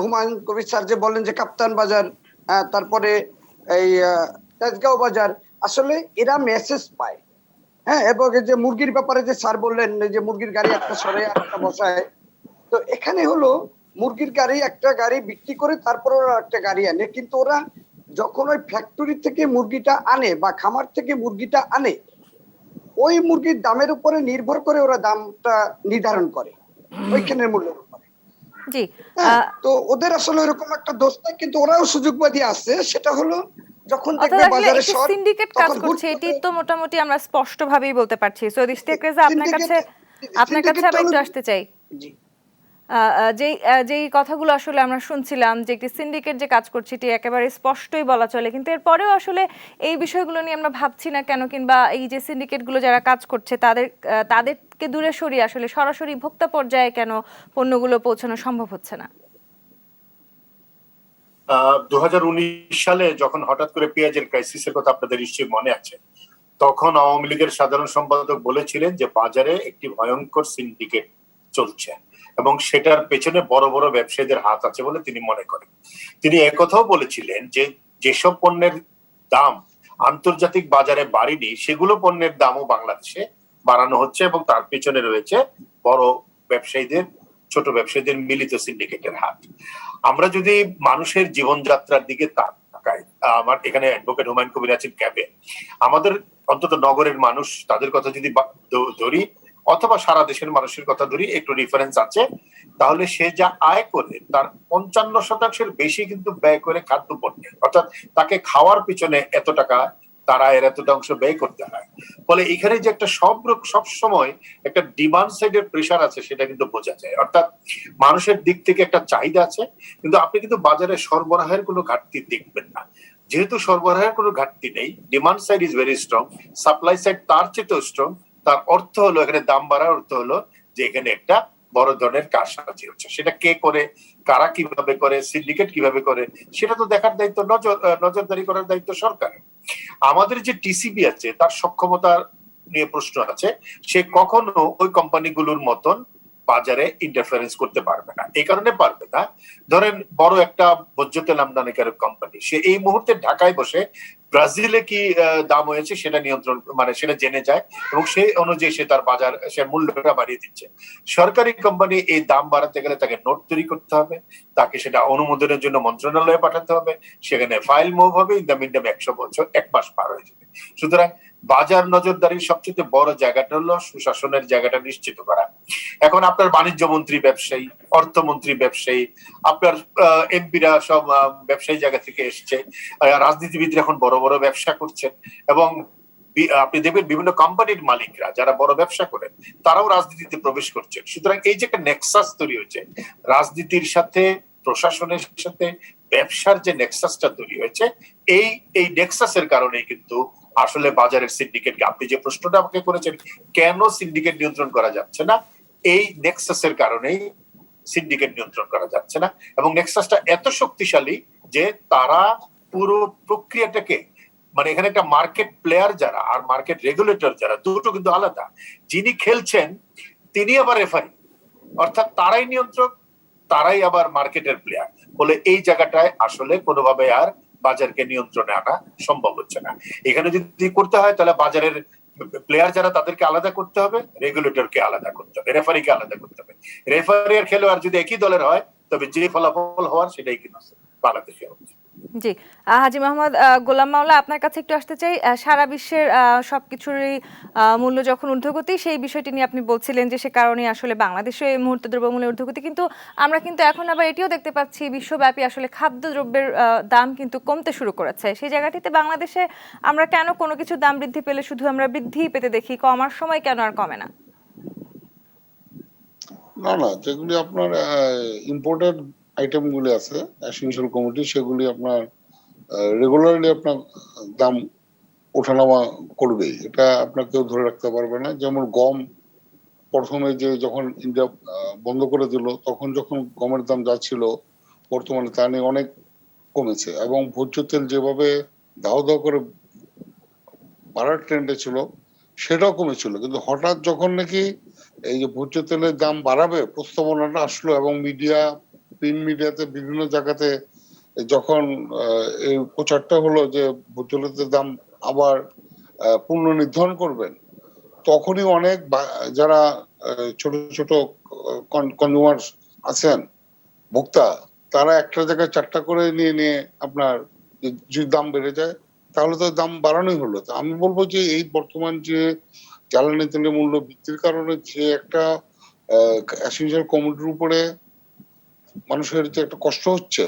Speaker 5: হুমায়ুন কবির স্যার যে বললেন যে কাপ্তান বাজার, তারপরে এই তেজগাঁও বাজার, আসলে এরা মেসেজ পায়। হ্যাঁ, এবং এই যে মুরগির ব্যাপারে যে স্যার বললেন যে মুরগির গাড়ি একটা সরে একটা বসায়, তো এখানে হলো মুরগির গাড়ি, একটা গাড়ি বিক্রি করে তারপর ওরা একটা গাড়ি আনে, কিন্তু ওরা যখন ওই ফ্যাক্টরি থেকে মুরগিটা আনে বা খামার থেকে মুরগিটা আনে, ওই মুরগির দামের উপরে নির্ভর করে ওরা দামটা নির্ধারণ করে ওইখানের মূল্যের উপরে।
Speaker 1: জি।
Speaker 5: হ্যাঁ, তো ওদের আসলে এরকম একটা দোষ নাই, কিন্তু ওরাও সুযোগবাদী আছে। সেটা হলো যখন দেখবে বাজারে শর্ট,
Speaker 1: সিন্ডিকেট কাজ
Speaker 5: তখন
Speaker 1: করছে, এটি তো মোটামুটি আমরা স্পষ্টভাবেই বলতে পারছি। সৈয়দ ইশতিয়াক রেজা, আপনার কাছে আমি একটু আসতে চাই।
Speaker 5: জি,
Speaker 1: যেই কথাগুলো আসলে আমরা শুনছিলাম যে একটি সিন্ডিকেট যে কাজ করছে এটি একেবারে স্পষ্টই বলা চলে, কিন্তু এরপরেও আসলে এই বিষয়গুলো নিয়ে আমরা ভাবছি না কেন, কিংবা এই যে সিন্ডিকেটগুলো যারা কাজ করছে তাদেরকে দূরে সরিয়ে আসলে সরাসরি ভোক্তা পর্যায়ে কেন পণ্যগুলো পৌঁছানো সম্ভব হচ্ছে না?
Speaker 3: 2019 সালে যখন হঠাৎ করে পেঁয়াজের ক্রাইসিসের কথা আপনাদের নিশ্চয়ই মনে আছে, তখন আওয়ামী লীগের সাধারণ সম্পাদক বলেছিলেন যে বাজারে একটি ভয়ঙ্কর সিন্ডিকেট চলছে এবং সেটার পেছনে বড় বড় ব্যবসায়ীদের হাত আছে বলে তিনি মনে করেন। তিনি একথাও বলেছিলেন যে যেসব পণ্যের দাম আন্তর্জাতিক বাজারে বাড়েনি সেগুলো পণ্যের দামও বাংলাদেশে বাড়ানো হচ্ছে এবং তার পেছনে রয়েছে বড় ব্যবসায়ীদের, ছোট ব্যবসায়ীদের মিলিত সিন্ডিকেটের হাত। আমরা যদি মানুষের জীবনযাত্রার দিকে তাকাই, আমার এখানে অ্যাডভোকেট হুমায়ুন কবির আছেন ক্যাবে, আমাদের অন্তত নগরের মানুষ তাদের কথা যদি ধরি অথবা সারা দেশের মানুষের কথা ধরি, একটু রিফারেন্স আছে, তাহলে সে যা আয় করে তার 55% বেশি কিন্তু ব্যয় করে খাদ্য পণ্যে, অর্থাৎ তাকে খাওয়ার পিছনে এত টাকা, তার আয়ের এতটা অংশ ব্যয় করতে হয়। ফলে এখানে যে একটা সব সময় একটা ডিমান্ড সাইডের প্রেশার আছে সেটা কিন্তু বোঝা যায়। অর্থাৎ মানুষের দিক থেকে একটা চাহিদা আছে, কিন্তু আপনি কিন্তু বাজারে সরবরাহের কোনো ঘাটতি দেখবেন না। যেহেতু সরবরাহের কোনো ঘাটতি নেই, demand side is very strong, supply side তার চেয়েও স্ট্রং। তার অর্থ হলো এখানে দাম বাড়ার অর্থ হলো যে এখানে একটা বড় ধরনের কারসাজি হচ্ছে। সেটা কে করে, কারা কিভাবে করে, সিন্ডিকেট কিভাবে করে, সেটা তো দেখার দায়িত্ব, নজরদারি করার দায়িত্ব সরকারের। আমাদের যে টিসিবি আছে তার সক্ষমতা নিয়ে প্রশ্ন আছে। সে কখনো ওই কোম্পানিগুলোর মতন বাজারে ইন্টারফারেন্স করতে পারবে না। এই কারণে পারবে না, ধরেন বড় একটা ভোজ্য তেল আমদানিকারক কোম্পানি, সে এই মুহূর্তে ঢাকায় বসে ব্রাজিলে কি দাম হয়েছে সেটা নিয়ন্ত্রণ, মানে সেটা জেনে যায় এবং সেই অনুযায়ী সে তার বাজার, সে মূল্যটা বাড়িয়ে দিচ্ছে। সরকারি কোম্পানি এই দাম বাড়াতে গেলে তাকে নোট তৈরি করতে হবে, তাকে সেটা অনুমোদনের জন্য মন্ত্রণালয়ে পাঠাতে হবে, সেখানে ফাইল মুভ হবে, ইন দ্য মিন 100 বছর, 1 মাস পার হয়ে যাবে। সুতরাং বাজার নজরদারির সবচেয়ে বড় জায়গাটা হলো সুশাসনের জায়গাটা নিশ্চিত করা। এখন আপনার বাণিজ্য মন্ত্রী ব্যবসায়ী, অর্থমন্ত্রী ব্যবসায়ী, আপনার এমপিরা সব ব্যবসায়ী জায়গা থেকে এসছে, রাজনীতিবিদরা এখন বড় বড় ব্যবসা করছেন এবং আপনি দেখবেন বিভিন্ন কোম্পানির মালিকরা যারা বড় ব্যবসা করেন তারাও রাজনীতিতে প্রবেশ করছেন। সুতরাং এই যে একটা নেক্সাস তৈরি হয়েছে রাজনীতির সাথে, প্রশাসনের সাথে ব্যবসার যে নেক্সাসটা তৈরি হয়েছে, এই নেক্সাসের কারণে কিন্তু আসলে বাজারের সিন্ডিকেটকে, আপনি যে প্রশ্নটা আমাকে করেছেন কেন সিন্ডিকেট নিয়ন্ত্রণ করা যাচ্ছে না, এই নেক্সাসের কারণেই সিন্ডিকেট নিয়ন্ত্রণ করা যাচ্ছে না। এবং নেক্সাসটা এত শক্তিশালী যে তারা পুরো প্রক্রিয়াটাকে, মানে এখানে একটা মার্কেট প্লেয়ার যারা আর মার্কেট রেগুলেটর যারা, দুটো কিন্তু আলাদা। যিনি খেলছেন তিনি আবার রেফারি, অর্থাৎ তারাই নিয়ন্ত্রক, তারাই আবার মার্কেটের প্লেয়ার। বলে এই জায়গাটায় আসলে কোনোভাবে আর বাজারকে নিয়ন্ত্রণে আনা সম্ভব হচ্ছে না। এখানে যদি করতে হয় তাহলে বাজারের প্লেয়ার যারা তাদেরকে আলাদা করতে হবে, রেগুলেটরকে আলাদা করতে হবে, রেফারিকে আলাদা করতে হবে। রেফারি আর খেলোয়াড় যদি একই দলের হয় তবে যে ফলাফল হওয়ার সেটাই কিন্তু বাংলাদেশে হচ্ছে।
Speaker 1: জি, হাজী মোহাম্মদ গোলাম মাওলা, আপনার কাছে একটু আসতে চাই। সারা বিশ্বের সবকিছুরই মূল্য যখন ঊর্ধ্বগতি, সেই বিষয়টি নিয়ে আপনি বলছিলেন যে সে কারণে আসলে বাংলাদেশে এই মুহূর্তে দ্রব্যমূল্যের ঊর্ধ্বগতি, কিন্তু আমরা কিন্তু এখন আবার এটিও দেখতে পাচ্ছি বিশ্বব্যাপী আসলে খাদ্যদ্রব্যের দাম কিন্তু কমতে শুরু করেছে। সেই জায়গাটিতে বাংলাদেশে আমরা কেন কোনো কিছুর দাম বৃদ্ধি পেলে শুধু আমরা বৃদ্ধি পেতে দেখি, কমার সময় কেন আর কমে না?
Speaker 4: না না, যেগুলি আপনার ইম্পোর্টেড আইটেম গুলি আছে এসেনশিয়াল কমোডিটি, সেগুলি আপনার রেগুলারলি আপনার দাম ওঠানামা করবেই, এটা আপনার কেউ ধরে রাখতে পারবে না। যেমন গম, প্রথমে যে যখন ইন্ডিয়া বন্ধ করে দিল, তখন যখন গমের দাম যা ছিল বর্তমানে তা নিয়ে অনেক কমেছে। এবং ভোজ্য তেল যেভাবে দাও দাও করে বাড়ার ট্রেন্ডে ছিল সেটাও কমেছিল, কিন্তু হঠাৎ যখন নাকি এই যে ভোজ্য তেলের দাম বাড়াবে প্রস্তাবনাটা আসলো, এবং মিডিয়া, প্রিন্ট মিডিয়াতে বিভিন্ন জায়গাতে যখন এই প্রচারটা হলো যে ভোজ্য তেলের দাম আবার পুনর্নির্ধারণ করবেন, তখনই অনেক যারা ছোট ছোট কনজিউমার আছেন, ভোক্তা, তারা একটা জায়গায় চারটা করে নিয়ে নিয়ে আপনার যদি দাম বেড়ে যায় তাহলে তো দাম বাড়ানোই হলো। তো আমি বলবো যে এই বর্তমান যে জ্বালানি তেলের মূল্য বৃদ্ধির কারণে যে একটা এসেনশিয়াল কমোডিটির উপরে মানুষের যে একটা কষ্ট হচ্ছে,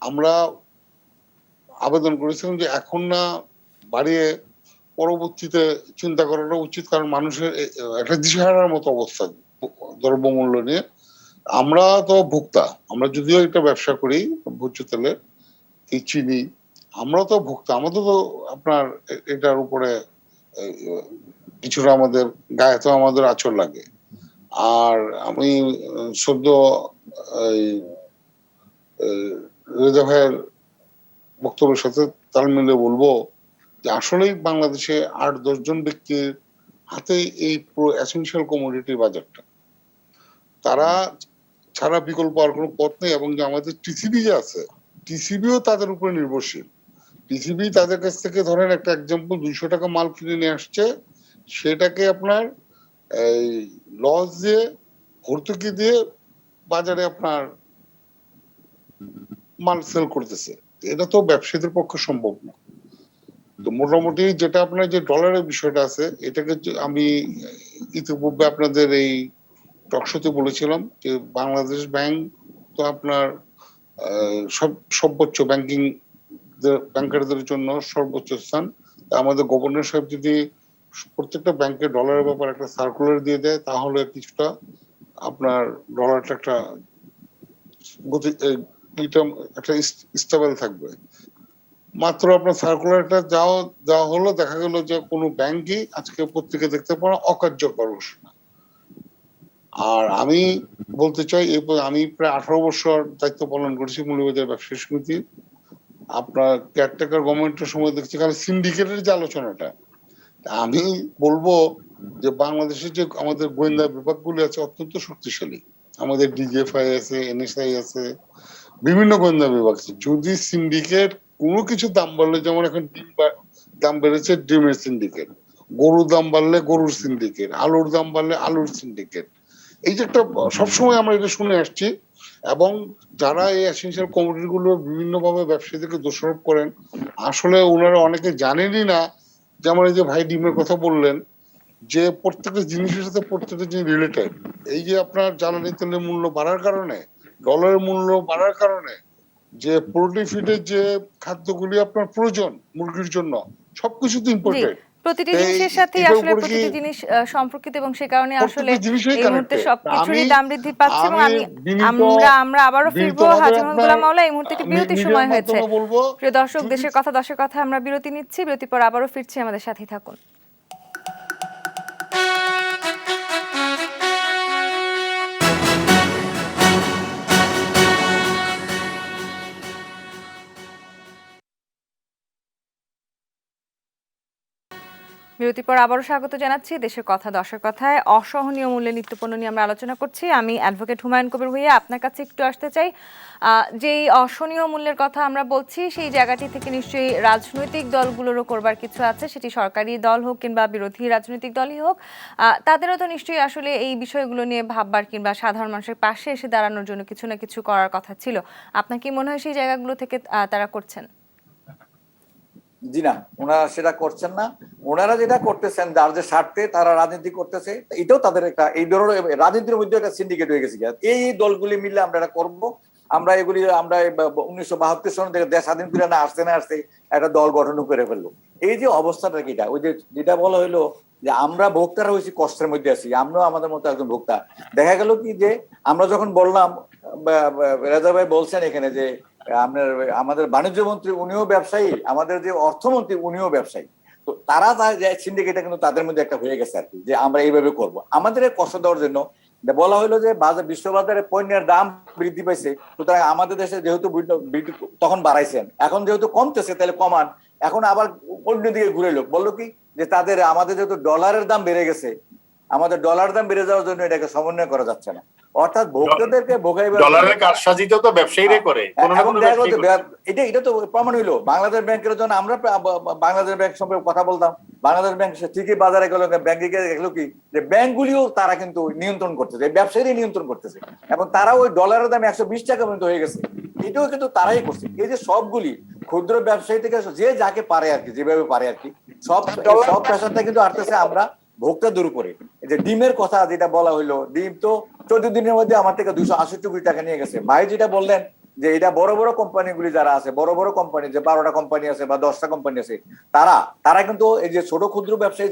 Speaker 4: আমরা আবেদন করেছিলাম যে এখন না বাড়িয়ে পরবর্তীতে চিন্তা করাটা উচিত, কারণ মানুষের একটা দিশেহারার মতো অবস্থা দ্রব্যমূল্য নিয়ে। আমরা তো ভোক্তা, আমরা যদিও একটা ব্যবসা করি ভোজ্য তেলের, এই চিনি, আমরা তো ভোক্তা, আমাদের তো আপনার এটার উপরে কিছুটা আমাদের গায়ে তো আমাদের আঁচড় লাগে। আর আমি সদ্য রেজা ভাইয়ের বক্তব্যের সাথে তাল মিলে বলবো যে আসলেই বাংলাদেশে ৮-১০ জন ব্যক্তির হাতে এই পুরো এসেনশিয়াল কমোডিটি বাজারটা, তারা ছাড়া বিকল্প আর কোনো পথ নেই। এবং যে আমাদের টিসিবি যে আছে, টিসিবিও তাদের উপরে নির্ভরশীল। টিসিবি তাদের কাছ থেকে ধরেন একটা এক্সাম্পল ২০০ টাকা মাল কিনে নিয়ে আসছে, সেটাকে আপনার এই লস দিয়ে ভর্তুকি দিয়ে বাজারে আপনার মাল সেল করতেছে। এটা তো ব্যবসায়ীদের পক্ষে সম্ভব না। তো মোটামুটি যেটা আপনার যে ডলারের বিষয়টা আছে, এটাকে আমি ইতিপূর্বে আপনাদের এই টকশোতে বলেছিলাম যে বাংলাদেশ ব্যাংক তো আপনার সর্বোচ্চ ব্যাংকিং ব্যাংকারদের জন্য সর্বোচ্চ স্থান। আমাদের গভর্নর সাহেব যদি প্রত্যেকটা ব্যাংকে ডলারের ব্যাপারে একটা সার্কুলার দিয়ে দেয়, তাহলে কিছুটা আপনার ডলারটা একটা গতি, একটা স্টেবল থাকবে। মাত্র আপনার সার্কুলারটা যাওয়া হলো, দেখা গেল যে কোনো ব্যাংকই আজকে পত্রিকা দেখতে পারা অকার্যকর ঘোষণা। আর আমি বলতে চাই, আমি প্রায় 18 বছর দায়িত্ব পালন করেছি মৌলভীবাজার ব্যবসায়ী সমিতির। আপনার কেয়ারটেকার গভর্নমেন্টের সময় দেখছি খালি সিন্ডিকেটের যে আলোচনাটা। আমি বলবো যে বাংলাদেশের যে আমাদের গোয়েন্দা বিভাগগুলি আছে অত্যন্ত শক্তিশালী। আমাদের ডিজিএফআই আছে, এনএসআই আছে, বিভিন্ন গোয়েন্দা বিভাগ আছে। যদি সিন্ডিকেট কোনো কিছু দাম বাড়লে, যেমন এখন ডিম দাম বেড়েছে, ডিমের সিন্ডিকেট, গরুর দাম বাড়লে গরুর সিন্ডিকেট, আলুর দাম বাড়লে আলুর সিন্ডিকেট, এই যে একটা সবসময় আমরা এটা শুনে আসছি। এবং যারা এই এসেনশিয়াল কমোডিটি গুলো বিভিন্ন ভাবে ব্যবসায়ীদেরকে দোষারোপ করেন, আসলে ওনারা অনেকে জানেনই না। যেমন এই যে ভাই ডিমের কথা বললেন, যে প্রত্যেকটা জিনিসের সাথে প্রত্যেকটা জিনিস রিলেটেড। এই যে আপনার জ্বালানি তেলের মূল্য বাড়ার কারণে, ডলারের মূল্য বাড়ার কারণে, যে পোল্ট্রি ফিডের যে খাদ্যগুলি আপনার প্রয়োজন মুরগির জন্য, সবকিছু তো
Speaker 1: জি,
Speaker 4: ইম্পোর্টেড।
Speaker 1: প্রতিটি
Speaker 4: এই
Speaker 1: জিনিসের সাথেই
Speaker 4: এটার
Speaker 1: আসলে
Speaker 4: উপরে কি
Speaker 1: প্রতিটি জিনিস সম্পর্কিত, এবং সে কারণে আসলে
Speaker 4: প্রত্যেকটা জিনিসই
Speaker 1: এই মুহূর্তে
Speaker 4: কানেক্টেড?
Speaker 1: সবকিছুরই
Speaker 4: আমি
Speaker 1: দাম বৃদ্ধি পাচ্ছে। এবং
Speaker 4: আমি বিনীত
Speaker 1: আমরা আবারও ফিরবো
Speaker 4: বিনীতভাবে
Speaker 1: হাজী মোহাম্মদ
Speaker 4: আপনার
Speaker 1: গোলাম মাওলা। এই মুহূর্তে একটি বিরতির
Speaker 4: মিডিয়ার
Speaker 1: সময় হয়েছে।
Speaker 4: মাধ্যমে বলবো,
Speaker 1: প্রিয় দর্শক,
Speaker 4: যদি
Speaker 1: দেশের কথা আমরা বিরতি নিচ্ছি। বিরতির পর আবারও ফিরছি, আমাদের সাথেই থাকুন। বিরতির পর আবারও স্বাগত জানাচ্ছি দেশের কথা দশের কথায়। অসহনীয় মূল্যে নিত্যপণ্য নিয়ে আমরা আলোচনা করছি। আমি অ্যাডভোকেট হুমায়ুন কবির ভূঁইয়া আপনার কাছে একটু আসতে চাই। যেই অসহনীয় মূল্যের কথা আমরা বলছি, সেই জায়গাটি থেকে নিশ্চয়ই রাজনৈতিক দলগুলোরও করবার কিছু আছে, সেটি সরকারি দল হোক কিংবা বিরোধী রাজনৈতিক দলই হোক। তাদেরও তো নিশ্চয়ই আসলে এই বিষয়গুলো নিয়ে ভাববার কিংবা সাধারণ মানুষের পাশে এসে দাঁড়ানোর জন্য কিছু না কিছু করার কথা ছিল। আপনার কি মনে হয় সেই জায়গাগুলো থেকে তারা করছেন?
Speaker 2: জি না, ওনারা সেটা করছেন না। ওনারা যেটা করতেছেন, যার যে স্বার্থে তারা রাজনীতি করতেছে, এটাও তাদের একটা এই ধরনের রাজনীতির মধ্যে একটা সিন্ডিকেট হয়ে গেছে। এই দলগুলি মিলে আমরা এটা করবো, আমরা এগুলি আমরা 1972 সন থেকে দেশ স্বাধীন করে না আসতে একটা দল গঠন করে ফেললো। এই যে অবস্থাটা কিটা, ওই যে যেটা বলা হইলো যে আমরা ভোক্তারা হয়েছি কষ্টের মধ্যে আছি, আমরাও আমাদের মতো একজন ভোক্তা। দেখা গেল কি যে আমরা যখন বললাম, রেজা ভাই বলছেন এখানে যে আমাদের বাণিজ্য মন্ত্রী উনিও ব্যবসায়ী, আমাদের যে অর্থমন্ত্রী উনিও ব্যবসায়ী, তো তারা সিন্ডিকেটটা কিন্তু তাদের মধ্যে একটা হয়ে গেছে আর কি, যে আমরা এইভাবে করব। আমাদের কষ্ট দেওয়ার জন্য বলা হলো যে বিশ্ববাজারে পণ্যের দাম বৃদ্ধি পাইছে, সুতরাং আমাদের দেশে যেহেতু তখন বাড়াইছেন, এখন যেহেতু কমতেছে তাহলে কমান। এখন আবার অন্যদিকে ঘুরে লোক বললো কি যে আমাদের যেহেতু ডলারের দাম বেড়ে গেছে, আমাদের ডলার দাম বেড়ে যাওয়ার জন্য এটাকে সমন্বয় করা যাচ্ছে না, অর্থাৎ ভোক্তাদেরকে ভোগাইবার
Speaker 3: ডলারের কারসাজি তো ব্যবসায়ীরাই করে।
Speaker 2: এটা তো প্রমাণ হইলো বাংলাদেশ ব্যাংকের জন্য। আমরা বাংলাদেশ ব্যাংক সম্পর্কে কথা বলতাম, বাংলাদেশ ব্যাংক ঠিকই বাজারে গেল, ব্যাংকে গিয়ে দেখলো কি যে ব্যাংকগুলিও তারা কিন্তু নিয়ন্ত্রণ করতেছে, ব্যবসায়ীরাই নিয়ন্ত্রণ করতেছে, এবং তারা ওই ডলারের দাম 120 টাকা পর্যন্ত হয়ে গেছে। এটাও কিন্তু তারাই করছে। এই যে সবগুলি ক্ষুদ্র ব্যবসায়ী থেকে যে যাকে পারে আর কি, যেভাবে পারে আর কি, সব প্রেশারটা কিন্তু আসতেছে আমরা ভোক্তাদের উপরে। এই যে ডিমের কথা যেটা বলা হইলো, ডিম তো 14 দিনের মধ্যে আমার থেকে 268 কোটি টাকা নিয়ে গেছে। ভাই যেটা বললেন যে এটা বড় বড় কোম্পানিগুলি যারা আছে, বড় বড় কোম্পানি, যে 12টা কোম্পানি আছে বা 10টা কোম্পানি আছে, তারা কিন্তু এই যে ছোট ক্ষুদ্র ব্যবসায়ী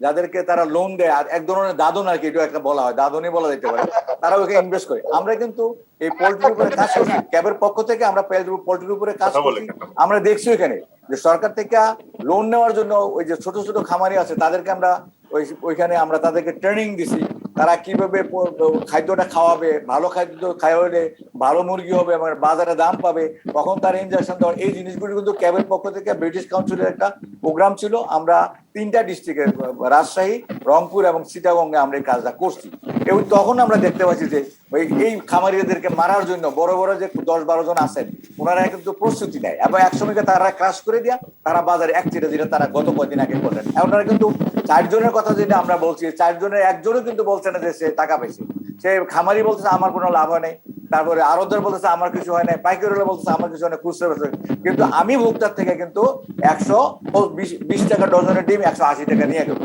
Speaker 2: যাদেরকে তারা লোন দেয়, আর এক ধরনের দাদন আর কি, এটা একটা বলা হয়, দাদনই বলা যেতে পারে, তারা ওখানে ইনভেস্ট করে। আমরা কিন্তু এই পোল্ট্রির উপরে কাজ করছি, ক্যাবের পক্ষ থেকে আমরা পোল্ট্রির উপরে কাজ করছি। আমরা দেখছি ওইখানে যে সরকার থেকে লোন নেওয়ার জন্য ওই যে ছোট ছোট খামারি আছে তাদেরকে আমরা ওইখানে আমরা তাদেরকে ট্রেনিং দিছি, তারা কিভাবে খাদ্যটা খাওয়াবে, ভালো খাদ্য খাওয়ালে ভালো মুরগি হবে, আমার বাজারে দাম পাবে, কখন তার ইনজেকশন দেওয়ার, এই জিনিসগুলি কিন্তু ক্যাবের পক্ষ থেকে ব্রিটিশ কাউন্সিলের একটা প্রোগ্রাম ছিল। আমরা 3টা ডিস্ট্রিক্টে, রাজশাহী, রংপুর এবং চিটাগংয়ে আমরা এই কাজটা করছি। এবং তখন আমরা দেখতে পাচ্ছি যে এই খামারিদেরকে মারার জন্য বড় বড় যে 10-12 জন আছেন, ওনারা কিন্তু প্রস্তুতি নেয়, এবং একসময়কে তারা ক্রাশ করে দিয়া তারা বাজারে যেটা তারা গত কয়েকদিন আগে করলেন। ওনারা কিন্তু 4 জনের কথা যেটা আমরা বলছি, 4 জনের একজনও কিন্তু বলছে না যে সে টাকা পেয়েছে। সে খামারি বলতেছে আমার কোনো লাভ হয় নাই, তারপরে আরবদার বলতেছে আমার কিছু হয় নাই, পাইকারি বলতেছে আমার কিছু হয় না, খুচরা বেচে, কিন্তু আমি ভোক্তার থেকে কিন্তু 120 টাকা ডজনের ডিম 180 টাকা নিয়ে গেল।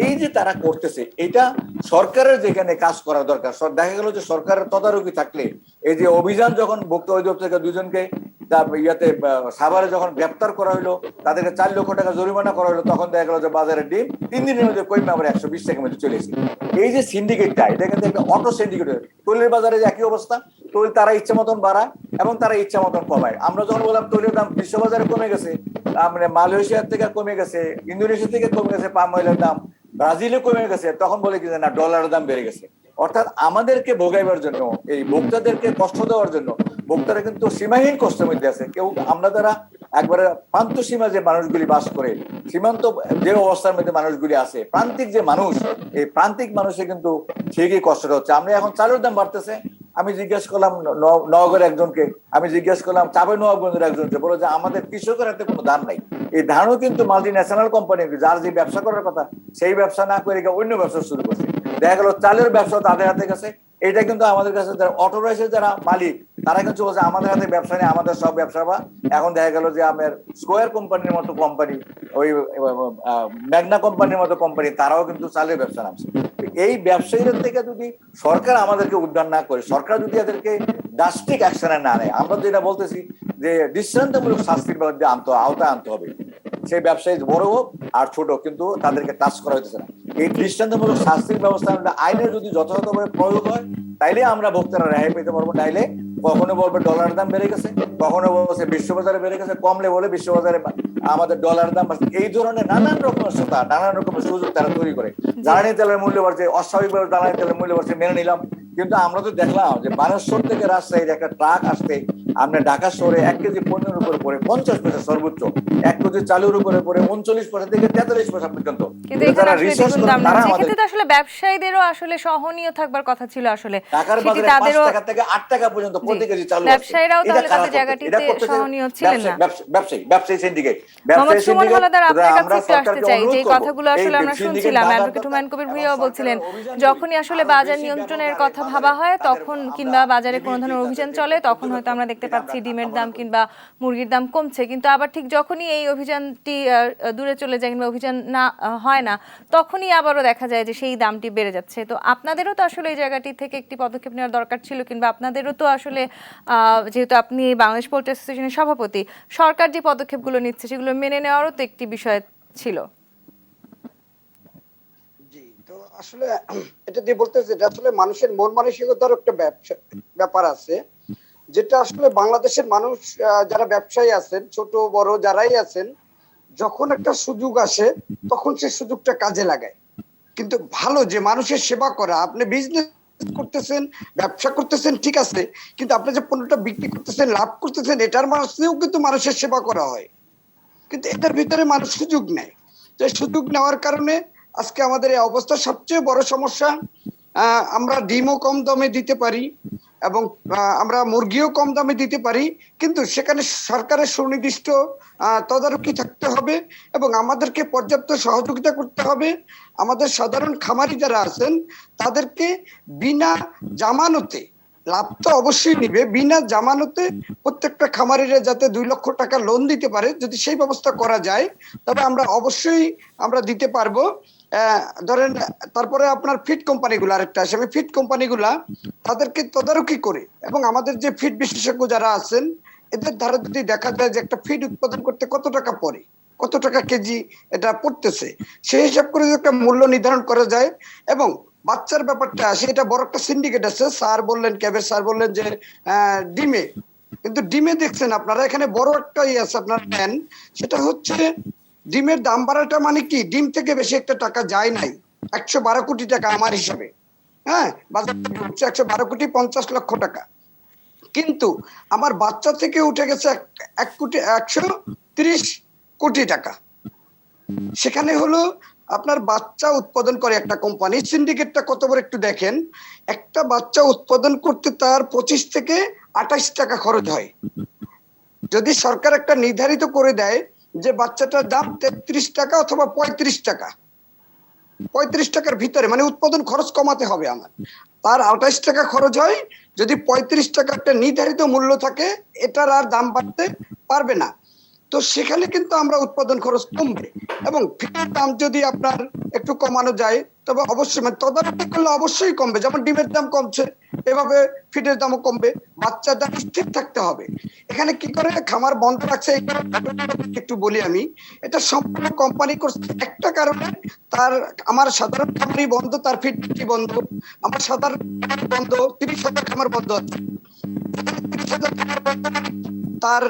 Speaker 2: এই যে তারা করতেছে, এটা সরকারের যেখানে কাজ করা দরকার, দেখা গেল যে সরকারের তদারকি থাকলে, এই যে অভিযান যখন ভোক্তা অধিদপ্তর থেকে 2 জনকে সাভারে যখন গ্রেপ্তার করা হলো, তাদেরকে 4 লক্ষ টাকা জরিমানা করা হলো, তখন দেখা গেল যে বাজারের ডিম 3 দিনের মধ্যে কমে আবার 120 টাকার মধ্যে চলে এসেছে। এই যে সিন্ডিকেটটা, এটা কিন্তু একটা অটো সিন্ডিকেট। তৈলের বাজারে একই অবস্থা, তৈল তারা ইচ্ছা মতন বাড়ায় এবং তারা ইচ্ছা মতন কমায়। আমরা যখন বললাম তৈলের দাম বিশ্ববাজারে কমে গেছে, মানে মালয়েশিয়ার থেকে কমে গেছে, ইন্দোনেশিয়া থেকে কমে গেছে, পাম অয়েলের দাম ব্রাজিলে কমে গেছে, তখন বলে কি না ডলারের দাম বেড়ে গেছে। অর্থাৎ আমাদেরকে ভোগাইবার জন্য, এই ভোক্তাদেরকে কষ্ট দেওয়ার জন্য, ভোক্তারা কিন্তু সীমাহীন কষ্টের মধ্যে আছে। কেউ আমরা যারা একবারে প্রান্ত সীমা যে মানুষগুলি বাস করে, সীমান্ত যে অবস্থার মধ্যে মানুষগুলি আছে, প্রান্তিক যে মানুষ, এই প্রান্তিক মানুষের কিন্তু ঠিকই কষ্টটা হচ্ছে। আমরা এখন চালের দাম বাড়তেছে, আমি জিজ্ঞেস করলাম নওগাঁর একজনকে, আমি জিজ্ঞেস করলাম চাপে নবাবগঞ্জের একজনকে, বলো যে আমাদের কৃষকের হাতে কোনো ধান নাই। এই ধানও কিন্তু মাল্টি ন্যাশনাল কোম্পানি, যার যে ব্যবসা করার কথা সেই ব্যবসা না করে অন্য ব্যবসা শুরু করছে। দেখা গেল চালের ব্যবসা তাদের হাতে গেছে। এটা কিন্তু আমাদের কাছে যারা অটো রাইসের যারা মালিক, তারা কিন্তু বলছে আমাদের হাতে ব্যবসা নেই, আমাদের সব ব্যবসা বা। এখন দেখা গেল যে আমার স্কোয়ার কোম্পানির মতো কোম্পানি, ওই ম্যাগনা কোম্পানির মতো কোম্পানি, তারাও কিন্তু চালের ব্যবসা নামছে। এই ব্যবসায়ীদের থেকে যদি সরকার আমাদেরকে উদ্ধার না করে, সরকার যদি এদেরকে ড্রাস্টিক অ্যাকশনে না নেয়, আমরা যেটা বলতেছি যে দৃষ্টান্তমূলক শাস্তির মধ্যে আওতায় আনতে হবে, সেই ব্যবসায়ী বড় হোক আর ছোট, কিন্তু তাদেরকে টাচ করা হইতেছে না। এই দৃষ্টান্তমূলক শাস্তির ব্যবস্থা আইনের যদি যথাযথভাবে প্রয়োগ হয়, তাইলে আমরা ভোক্তারা রেহাই পেতে পারবো। নাইলে কখনো বলবে ডলার দাম বেড়ে গেছে, কখনো বলছে বিশ্ববাজারে বেড়ে গেছে, কমলে বলে বিশ্ববাজারে আমাদের ডলার দাম বাড়ছে। এই ধরনের নানান রকমের শ্রোতা, নানান রকমের সুযোগ তারা তৈরি করে। জ্বালানি তেলের মূল্য বাড়ছে, অস্বাভাবিকভাবে জ্বালানি তেলের মূল্য বাড়ছে, মেনে নিলাম। কিন্তু আমরা তো দেখলাম যে বানেশ্বর থেকে রাজশাহীর একটা ট্রাক আসতে আমরা ঢাকা শহরে 1 কেজি পণ্যের উপরে পড়ে 50 পয়সা সর্বোচ্চ, 1 কেজি চালের উপরে পড়ে 39 পয়সা থেকে 43 পয়সা পর্যন্ত।
Speaker 1: কিন্তু এখানে আসলে দ্বিগুণ দাম না, সেক্ষেত্রে তো আসলে ব্যবসায়ীদেরও আসলে সহনীয় থাকবার কথা ছিল। আসলে
Speaker 2: ঢাকার বাজারে 5 টাকা থেকে 8 টাকা পর্যন্ত প্রতি কেজি চাল।
Speaker 1: ব্যবসায়ীরাও তাহলে তাদের জায়গাটিতে সহনীয় ছিলেন না।
Speaker 2: ব্যবসায়ী সিন্ডিকেট,
Speaker 1: মোহাম্মদ সুমন হাওলাদার, আপনার কাছে একটু আসতে চাই। যে কথাগুলো আসলে আমরা শুনছিলাম, অ্যাডভোকেট হুমায়ুন কবির ভূঁইয়াও বলছিলেন, যখনই আসলে বাজার নিয়ন্ত্রণের কথা ভাবা হয় তখন, কিংবা বাজারে কোনো ধরনের অভিযান চলে, তখন হয়তো আমরা দেখতে পাচ্ছি ডিমের দাম কিংবা মুরগির দাম কমছে। কিন্তু আবার ঠিক যখনই এই অভিযানটি দূরে চলে যায় কিংবা অভিযান না হয় না, তখনই আবারও দেখা যায় যে সেই দামটি বেড়ে যাচ্ছে। তো আপনাদেরও তো আসলে এই জায়গাটি থেকে একটি পদক্ষেপ নেওয়ার দরকার ছিল, কিংবা আপনাদেরও তো আসলে যেহেতু আপনি বাংলাদেশ পোল্ট্রি অ্যাসোসিয়েশনের সভাপতি, সরকার যে পদক্ষেপগুলো নিচ্ছে সেগুলো মেনে নেওয়ারও তো একটি বিষয় ছিল।
Speaker 5: জি, তো আসলে এটা দিয়ে বলতেছে যে আসলে মানুষের মন মানসিকতার একটা ব্যাপার আছে, যেটা আসলে বাংলাদেশের মানুষ যারা ব্যবসায়ী আছেন, ছোট বড় যারাই আছেন, যখন একটা সুযোগ আসে তখন সেই সুযোগটা কাজে লাগায়। কিন্তু ভালো যে মানুষের সেবা করা, আপনি বিজনেস করতেছেন, ব্যবসা করতেছেন, ঠিক আছে, কিন্তু আপনি যে পণ্যটা বিক্রি করতেছেন, লাভ করতেছেন, এটার মাঝেও কিন্তু মানুষের সেবা করা হয়। কিন্তু এটার ভিতরে মানুষ সুযোগ নেয়। তো সুযোগ নেওয়ার কারণে আজকে আমাদের এই অবস্থা। সবচেয়ে বড় সমস্যা, আমরা ডিমও কম দামে দিতে পারি এবং আমরা মুরগিও কম দামে দিতে পারি, কিন্তু সেখানে সরকারের সুনির্দিষ্ট তদারকি থাকতে হবে এবং আমাদেরকে পর্যাপ্ত সহযোগিতা করতে হবে। আমাদের সাধারণ খামারি যারা আছেন তাদেরকে বিনা জামানতে, লাভ তো অবশ্যই নিবে, বিনা জামানতে প্রত্যেকটা খামারিরা যাতে 2 লক্ষ টাকা লোন দিতে পারে, যদি সেই ব্যবস্থা করা যায় তবে আমরা অবশ্যই আমরা দিতে পারবো। ধরেন তারপরে আপনার ফিড কোম্পানিগুলো, আরেকটা আসে, আমি ফিড কোম্পানিগুলা তাদেরকে তদারকি করে এবং আমাদের যে ফিড বিশেষজ্ঞ যারা আছেন এদের ধারা যদি দেখা যায় যে একটা ফিড উৎপাদন করতে কত টাকা পড়ে, কত টাকা কেজি এটা পড়তেছে, সেই হিসাব করে যদি একটা মূল্য নির্ধারণ করা যায়। এবং বাচ্চার ব্যাপারটা আসে, এটা বড় একটা সিন্ডিকেট আছে। স্যার বললেন, ক্যাবের স্যার বললেন যে ডিমে, কিন্তু ডিমে দেখছেন আপনারা এখানে বড় একটা আছে, আপনারা নেন, সেটা হচ্ছে ডিমের দাম বাড়াটা মানে কি, ডিম থেকে বেশি একটা টাকা যায় নাই। 112 কোটি টাকা আমার হিসাবে, হ্যাঁ, বাজার থেকে উঠছে 112 কোটি 50 লক্ষ টাকা, কিন্তু আমার বাচ্চা থেকে উঠে গেছে 130 কোটি টাকা। সেখানে হলো আপনার বাচ্চা উৎপাদন করে একটা কোম্পানি, সিন্ডিকেটটা কত বড় একটু দেখেন। একটা বাচ্চা উৎপাদন করতে তার 25 থেকে 28 টাকা খরচ হয়। যদি সরকার একটা নির্ধারিত করে দেয় যে বাচ্চাটার দাম 33 টাকা অথবা 35 টাকা, 35 টাকার ভিতরে, মানে উৎপাদন খরচ কমাতে হবে আমার, তার 28 টাকা খরচ হয়, যদি 35 টাকা একটা নির্ধারিত মূল্য থাকে, এটার আর দাম বাড়তে পারবে না। তো সেখানে কিন্তু আমরা উৎপাদন খরচ কমবে এবং ফিডের দাম যদি আপনার একটু কমানো যায় তবে অবশ্যই, মানে তদারকি করলে অবশ্যই কমবে। যেমন ডিমের দাম কমছে, এভাবে ফিডের দামও কমবে। বাচ্চার দাম স্থির থাকতে হবে। এখানে কি করে খামার বন্ধ রাখছে একটু বলি আমি, এটা সম্পূর্ণ কোম্পানি করছে একটা কারণে, তার আমার সাধারণ খামারি বন্ধ, তার ফিড বিক্রি বন্ধ, আমার সাধারণ বন্ধ, 30,000 খামার বন্ধ আছে, তার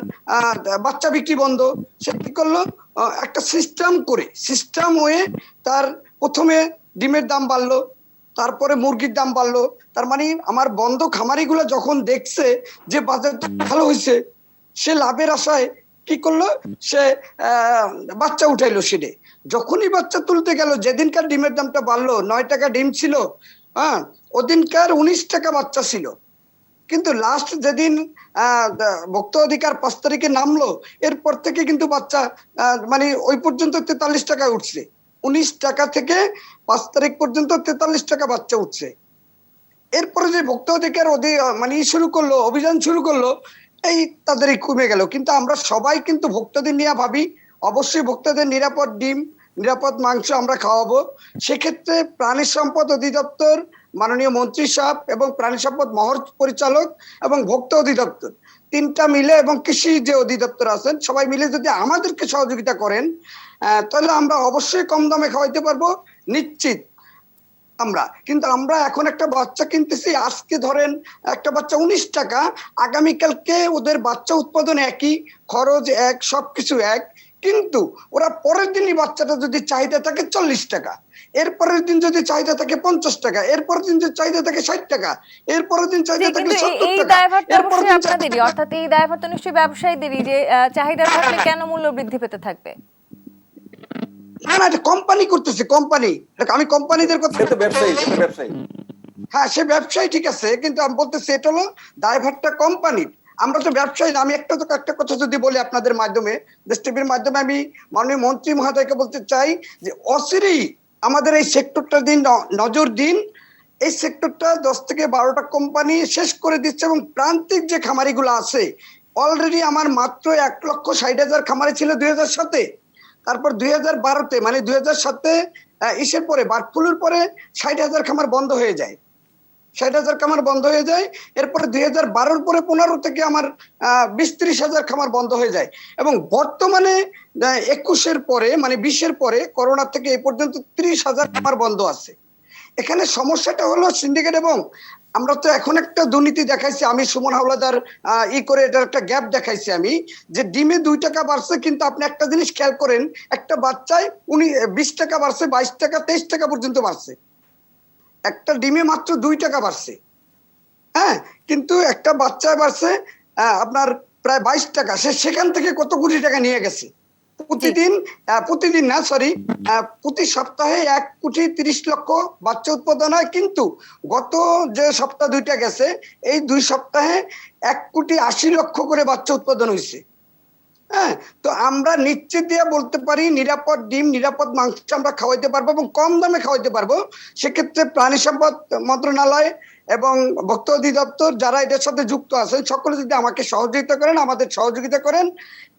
Speaker 5: বাচ্চা বিক্রি বন্ধ। সে কি করলো, একটা সিস্টেম করে, সিস্টেম হয়ে তার প্রথমে ডিমের দাম বাড়লো, তারপরে মুরগির দাম বাড়লো। তার মানে আমার বন্ধ খামারিগুলো যখন দেখছে যে বাজারটা ভালো হয়েছে, সে লাভের আশায় কি করলো, সে বাচ্চা উঠাইলো সেটে। যখনই বাচ্চা তুলতে গেল, যেদিনকার ডিমের দামটা বাড়লো, 9 টাকা ডিম ছিল, হ্যাঁ, ওদিনকার 19 টাকা বাচ্চা ছিল। কিন্তু লাস্ট যেদিন ভোক্তা অধিকার 5 তারিখে নামলো, এরপর থেকে কিন্তু বাচ্চা মানে ওই পর্যন্ত 43 টাকায় উঠছে। 19 টাকা থেকে 5 তারিখ পর্যন্ত 43 টাকা বাচ্চা উঠছে। এরপরে যে ভোক্তা অধিকার মানে শুরু করলো, অভিযান শুরু করলো, এই তাদেরই কমে গেল। কিন্তু আমরা সবাই কিন্তু ভোক্তাদের নিয়ে ভাবি, অবশ্যই ভোক্তাদের নিরাপদ ডিম, নিরাপদ মাংস আমরা খাওয়াবো। সেক্ষেত্রে প্রাণী সম্পদ অধিদপ্তর, মাননীয় মন্ত্রী সাহেব এবং প্রাণী সম্পদ মহল পরিচালক এবং ভোক্তা অধিদপ্তর তিনটা মিলে এবং কৃষি যে অধিদপ্তর আছেন সবাই মিলে যদি আমাদেরকে সহযোগিতা করেন, তাহলে আমরা অবশ্যই কম দামে খাওয়াইতে পারবো, নিশ্চিত। কিন্তু আমরা এখন একটা বাচ্চা কিনতেছি, আজকে ধরেন একটা বাচ্চা 19 টাকা, আগামীকালকে ওদের বাচ্চা উৎপাদন একই, খরচ এক, সবকিছু এক, কিন্তু ওরা পরের দিনই বাচ্চাটা যদি চাহিদা থাকে 40 টাকা, এরপরের দিন যদি চাহিদা থাকে 50 টাকা, এরপরের দিন যদি চাহিদা থাকে 60 টাকা, এরপরের দিন চাহিদা থাকে
Speaker 1: কিন্তু
Speaker 5: 70
Speaker 1: এই
Speaker 5: টাকা,
Speaker 1: দায়ভারটা
Speaker 5: এরপরের
Speaker 1: অবশ্যই
Speaker 5: দিন
Speaker 1: আপনাদেরই, অর্থাৎ এই দায়ভারটা নিশ্চয়ই ব্যবসায়ীদেরই, যে চাহিদা থাকলে কেন মূল্য বৃদ্ধি পেতে থাকবে?
Speaker 5: না না, এটা কোম্পানি করতেছে, কোম্পানি। আমি কোম্পানিদের কথা,
Speaker 2: সে তো ব্যবসায়ী, সে তো ব্যবসায়ী।
Speaker 5: হ্যাঁ সে ব্যবসায়ী, ঠিক আছে, কিন্তু আমি বলতেছি এটা হলো দায়ভারটা কোম্পানির। আমরা তো ব্যবসায়ী না। আমি একটা কথা যদি বলি আপনাদের মাধ্যমে, দেশ টিভির মাধ্যমে, আমি মাননীয় মন্ত্রী মহোদয়কে বলতে চাই যে অচিরেই আমাদের এই সেক্টরটার দিন নজর দিন। এই সেক্টরটা 10 থেকে 12টা কোম্পানি শেষ করে দিচ্ছে, এবং প্রান্তিক যে খামারিগুলো আছে, অলরেডি আমার মাত্র 1,60,000 খামারি ছিল 2007-এ, তারপর 2012-তে, মানে 2007-এ ইসের পরে, বার্ড ফ্লুর পরে 60,000 খামার বন্ধ হয়ে যায়, 60,000 খামার বন্ধ হয়ে যায়। এরপরে 2012-র পরে 15 থেকে আমার 20-30,000 খামার বন্ধ হয়ে যায়, এবং বর্তমানে 21-এর পরে, মানে 20-এর পরে, করোনা থেকে এই পর্যন্ত 30,000 খামার বন্ধ আছে। এখানে সমস্যাটা হলো সিন্ডিকেট, এবং আমরা তো এখন একটা দুর্নীতি দেখাইছি, আমি সুমন হাওলাদার করে এটার একটা গ্যাপ দেখাইছি আমি, যে ডিমে 2 টাকা বাড়ছে, কিন্তু আপনি একটা জিনিস খেয়াল করেন, একটা বাচ্চায় 20 টাকা বাড়ছে, 22 টাকা, 23 টাকা পর্যন্ত বাড়ছে, একটা ডিমে মাত্র 2 টাকা বাড়ছে। হ্যাঁ, কিন্তু একটা বাচ্চায় বাড়ছে আপনার প্রায় 22 টাকা। সেখান থেকে কত কোটি টাকা নিয়ে গেছে প্রতিদিন না, সরি, প্রতি সপ্তাহে 1,30,00,000 বাচ্চা উৎপাদন হয়, কিন্তু গত যে সপ্তাহ 2টা গেছে, এই 2 সপ্তাহে 1,80,00,000 করে বাচ্চা উৎপাদন হয়েছে। হ্যাঁ, তো আমরা নিশ্চিত দিয়ে বলতে পারি নিরাপদ ডিম, নিরাপদ মাংস আমরা খাওয়াইতে পারবো, এবং কম দামে খাওয়াইতে পারবো। সেক্ষেত্রে প্রাণী সম্পদ মন্ত্রণালয় এবং ভোক্তা অধিদপ্তর যারা এটার সাথে যুক্ত আছেন, সকলে যদি আমাকে সহযোগিতা করেন, আমাদের সহযোগিতা করেন,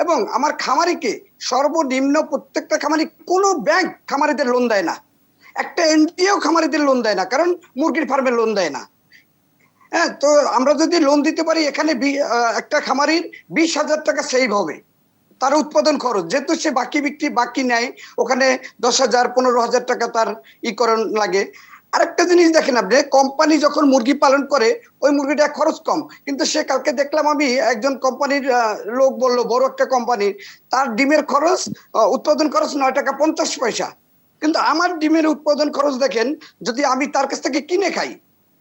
Speaker 5: এবং আমার খামারিকে সর্বনিম্ন, প্রত্যেকটা খামারি, কোনো ব্যাংক খামারিদের লোন দেয় না, একটা এনজিও খামারিদের লোন দেয় না, কারণ মুরগির ফার্মের লোন দেয় না। হ্যাঁ, তো আমরা যদি লোন দিতে পারি, এখানে একটা খামারির 20,000 টাকা সেভ হবে, তার উৎপাদন খরচ, যেহেতু সে বাকি নেয়, ওখানে 10,000 15,000 টাকা তার করণ লাগে। আরেকটা জিনিস দেখেন আপনি, কোম্পানি যখন মুরগি পালন করে, ওই মুরগিটা খরচ কম, কিন্তু সে কালকে দেখলাম আমি, একজন কোম্পানির লোক বললো, বড় একটা কোম্পানির, তার ডিমের খরচ, উৎপাদন খরচ 9 টাকা 50 পয়সা। কিন্তু আমার ডিমের উৎপাদন খরচ দেখেন, যদি আমি তার কাছ থেকে কিনে খাই,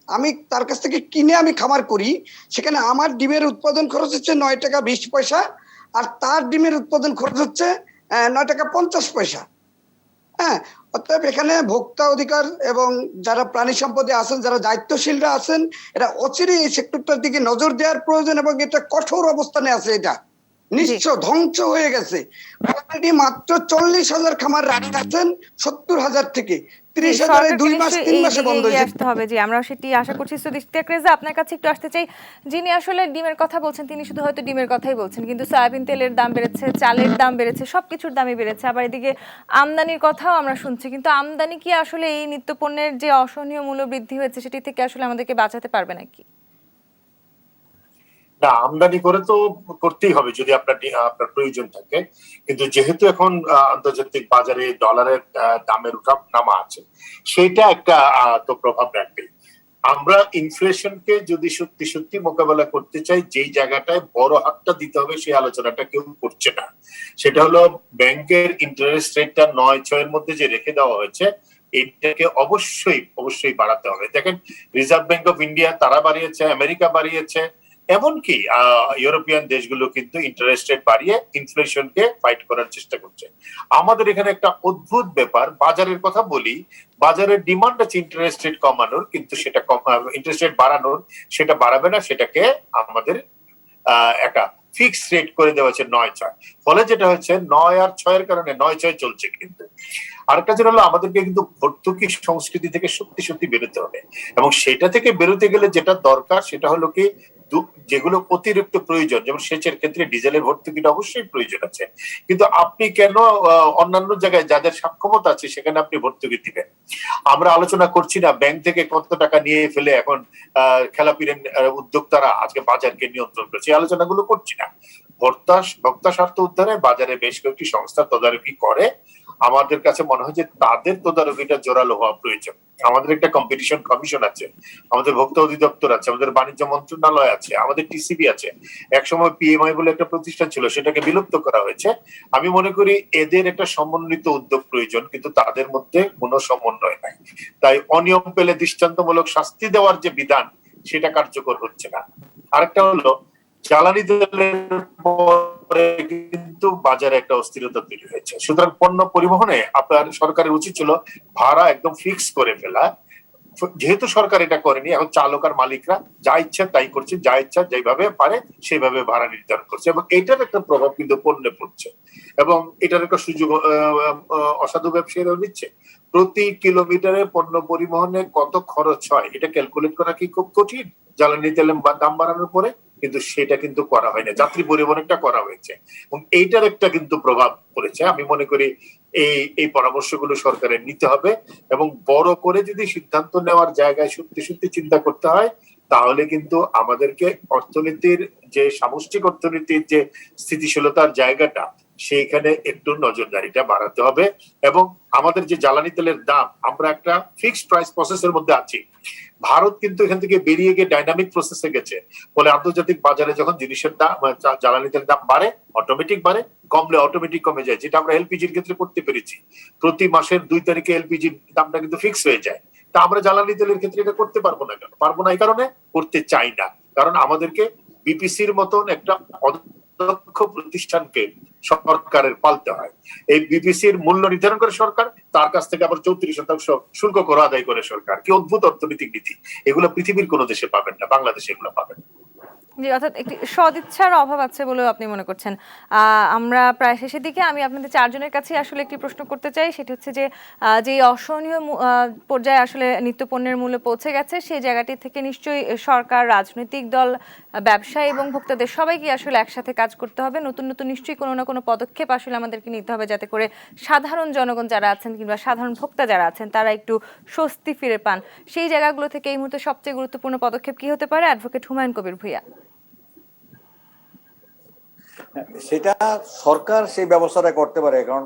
Speaker 5: আমি তার কাছ থেকে কিনে আমি খামার করি, সেখানে আমার ডিমের উৎপাদন খরচ হচ্ছে 9 টাকা 20 পয়সা, আর তার ডিমের উৎপাদন খরচ হচ্ছে 9 টাকা 50 পয়সা। হ্যাঁ, অতএব এখানে ভোক্তা অধিকার এবং যারা প্রাণী সম্পদে আছেন, যারা দায়িত্বশীলরা আছেন, এরা অচিরেই এই সেক্টরটার দিকে নজর দেওয়ার প্রয়োজন, এবং এটা কঠোর অবস্থানে আছে, এটা নিঃস্ব ধ্বংস হয়ে গেছে। অলরেডি মাত্র 40,000 খামার রাখছেন 70,000 থেকে 30,000 2 মাস 3 মাসে বন্ধ হয়ে
Speaker 1: আসতে হবে। জি, আমরা সেটি আশা করছি। ইশতিয়াক রেজা, আপনার কাছে একটু আসতে চাই, যিনি আসলে ডিমের কথা বলছেন, তিনি শুধু হয়তো ডিমের কথাই বলছেন, কিন্তু সয়াবিন তেলের দাম বেড়েছে, চালের দাম বেড়েছে, সবকিছুর দামই বেড়েছে। আবার এদিকে আমদানির কথাও আমরা শুনছি, কিন্তু আমদানি কি আসলে এই নিত্যপণ্যের যে অসহনীয় মূল্য বৃদ্ধি হয়েছে সেটি থেকে আসলে আমাদেরকে বাঁচাতে পারবে নাকি?
Speaker 3: না, আমদানি করে তো করতেই হবে যদি আপনার প্রয়োজন থাকে, কিন্তু যেহেতু এখন আন্তর্জাতিক বাজারে ডলারের দামের উঠাপ নামা আছে, সেটা একটা তো প্রভাব রাখবে। আমরা ইনফ্লেশনকে যদি সত্যি সত্যি মোকাবেলা করতে চাই, যেই জায়গাটায় বড় হাতটা দিতে হবে সেই আলোচনাটা কেউ করছে না। সেটা হলো ব্যাংকের ইন্টারেস্ট রেটটা 9-6 মধ্যে যে রেখে দেওয়া হয়েছে, এটাকে অবশ্যই বাড়াতে হবে। দেখেন, রিজার্ভ ব্যাংক অফ ইন্ডিয়া তারা বাড়িয়েছে, আমেরিকা বাড়িয়েছে, এমনকি ইউরোপিয়ান দেশগুলো কিন্তু ইন্টারেস্ট রেট বাড়িয়ে ইনফ্লেশনকে ফাইট করার চেষ্টা করছে। আমাদের এখানে একটা অদ্ভুত ব্যাপার, বাজারের কথা বলি, বাজারের ডিমান্ড আছে ইন্টারেস্ট রেট কমানোর, কিন্তু সেটা ইন্টারেস্ট রেট বাড়ানোর, সেটা বাড়াবে না, সেটাকে আমাদের একটা ফিক্স রেট করে দেওয়া হচ্ছে 9-6। ফলে যেটা হচ্ছে 9 আর 6-এর কারণে 9-6 চলছে। কিন্তু আরেকটা যেটা হলো, আমাদেরকে কিন্তু ভর্তুকি সংস্কৃতি থেকে সত্যি বেরোতে হবে, এবং সেটা থেকে বেরোতে গেলে যেটা দরকার সেটা হলো কি, যেগুলো অতিরিক্ত প্রয়োজন, যেমন সেচের ক্ষেত্রে ডিজেলের ভর্তুকিটা অবশ্যই প্রয়োজন আছে, কিন্তু আপনি কেন অন্যান্য জায়গায় যাদের সক্ষমতা আছে সেখানে আপনি ভর্তুকি দিবেন? আমরা আলোচনা করছি না ব্যাংক থেকে কত টাকা নিয়ে ফেলে এখন খেলাপির উদ্যোক্তারা আজকে বাজারকে নিয়ন্ত্রণ করছে, এই আলোচনাগুলো করছি না। ভোক্তা স্বার্থ উদ্ধারে বাজারে বেশ কয়েকটি সংস্থা তদারকি করে, আমাদের কাছে মনে হয় যে তাদের তদারকিটা জোরালো হওয়া প্রয়োজন। আমাদের একটা কম্পিটিশন কমিশন আছে, আমাদের ভোক্তা অধিদপ্তর আছে, আমাদের বাণিজ্য মন্ত্রণালয় আছে, আমাদের টিসিবি আছে। একসময় পিএমআই বলে একটা প্রতিষ্ঠান ছিল, সেটাকে বিলুপ্ত করা হয়েছে। আমি মনে করি এদের একটা সমন্বিত উদ্যোগ প্রয়োজন, কিন্তু তাদের মধ্যে কোনো সমন্বয় নাই। তাই অনিয়ম পেলে দৃষ্টান্তমূলক শাস্তি দেওয়ার যে বিধান, সেটা কার্যকর হচ্ছে না। আরেকটা হলো জ্বালানি তেলের পরে কিন্তু বাজারে একটা অস্থিরতা তৈরি হয়েছে, সুতরাং পণ্য পরিবহনে আপনার সরকারের উচিত ছিল ভাড়া একদম ফিক্স করে ফেলা। যেহেতু সরকার এটা করেনি, এখন চালক আর মালিকরা যা ইচ্ছা তাই করছে, যা ইচ্ছা যেভাবে পারে সেভাবে ভাড়া নির্ধারণ করছে, এবং এটার একটা প্রভাব কিন্তু পণ্যে পড়ছে, এবং এটার একটা সুযোগ অসাধু ব্যবসায়ীরাও নিচ্ছে। প্রতি কিলোমিটারে পণ্য পরিবহনে কত খরচ হয় এটা ক্যালকুলেট করা কি খুব কঠিন জ্বালানি তেলের দাম বাড়ানোর পরে? কিন্তু সেটা কিন্তু করা হয় না, যাত্রী পরিবহনটা করা হয়েছে, এবং এইটার একটা কিন্তু প্রভাব পড়েছে। আমি মনে করি এই পরামর্শগুলো সরকারের নিতে হবে, এবং বড় করে যদি সিদ্ধান্ত নেওয়ার জায়গায় সত্যি সত্যি চিন্তা করতে হয়, তাহলে কিন্তু আমাদেরকে অর্থনীতির যে সামষ্টিক অর্থনীতির যে স্থিতিশীলতার জায়গাটা, সেইখানে একটু নজরদারিটা বাড়াতে হবে। এবং আমাদের যে জ্বালানি তেলের দাম, আমরা একটা ফিক্সড প্রাইস প্রসেসের মধ্যে আছি। ভারত কিন্তু এখান থেকে বেরিয়ে গিয়ে ডাইনামিক প্রসেসে গেছে, ফলে আন্তর্জাতিক বাজারে যখন জিনিসের দাম, জ্বালানি তেলের দাম বাড়ে অটোমেটিক বাড়ে, কমলে অটোমেটিক কমে যায়, যেটা আমরা এলপিজির ক্ষেত্রে করতে পেরেছি। প্রতি মাসের 2 তারিখে এলপিজির দামটা কিন্তু ফিক্স হয়ে যায়। তা আমরা জ্বালানি তেলের ক্ষেত্রে এটা করতে পারবো না কেন? পারবো না এই কারণে, করতে চাই না, কারণ আমাদেরকে বিপিসির মতন একটা অদক্ষ প্রতিষ্ঠানকে সরকারের পালতে হয়। এই বিপিসির মূল্য নির্ধারণ করে সরকার, তার কাছ থেকে আবার 34% শুল্ক কর আদায় করে সরকার। কি অদ্ভুত অর্থনৈতিক নীতি! এগুলো পৃথিবীর কোনো দেশে পাবেন না, বাংলাদেশে এগুলো পাবেন।
Speaker 1: জি, অর্থাৎ একটি সদিচ্ছার অভাব আছে বলেও আপনি মনে করছেন। আমরা প্রায় শেষের দিকে, আমি আপনাদের চারজনের কাছে আসলে একটি প্রশ্ন করতে চাই, সেটি হচ্ছে যে যে অসহনীয় পর্যায়ে আসলে নিত্যপণ্যের মূল্য পৌঁছে গেছে, সেই জায়গাটি থেকে নিশ্চয়ই সরকার, রাজনৈতিক দল, ব্যবসায়ী এবং ভোক্তাদের সবাইকে আসলে একসাথে কাজ করতে হবে। নতুন নতুন নিশ্চয়ই কোনো না কোনো পদক্ষেপ আসলে আমাদেরকে নিতে হবে, যাতে করে সাধারণ জনগণ যারা আছেন কিংবা সাধারণ ভোক্তা যারা আছেন তারা একটু স্বস্তি ফিরে পান। সেই জায়গাগুলো থেকে এই মুহূর্তে সবচেয়ে গুরুত্বপূর্ণ পদক্ষেপ কি হতে পারে, অ্যাডভোকেট হুমায়ুন কবির ভূঁইয়া?
Speaker 2: সেটা সরকার সেই ব্যবস্থাটা করতে পারে, কারণ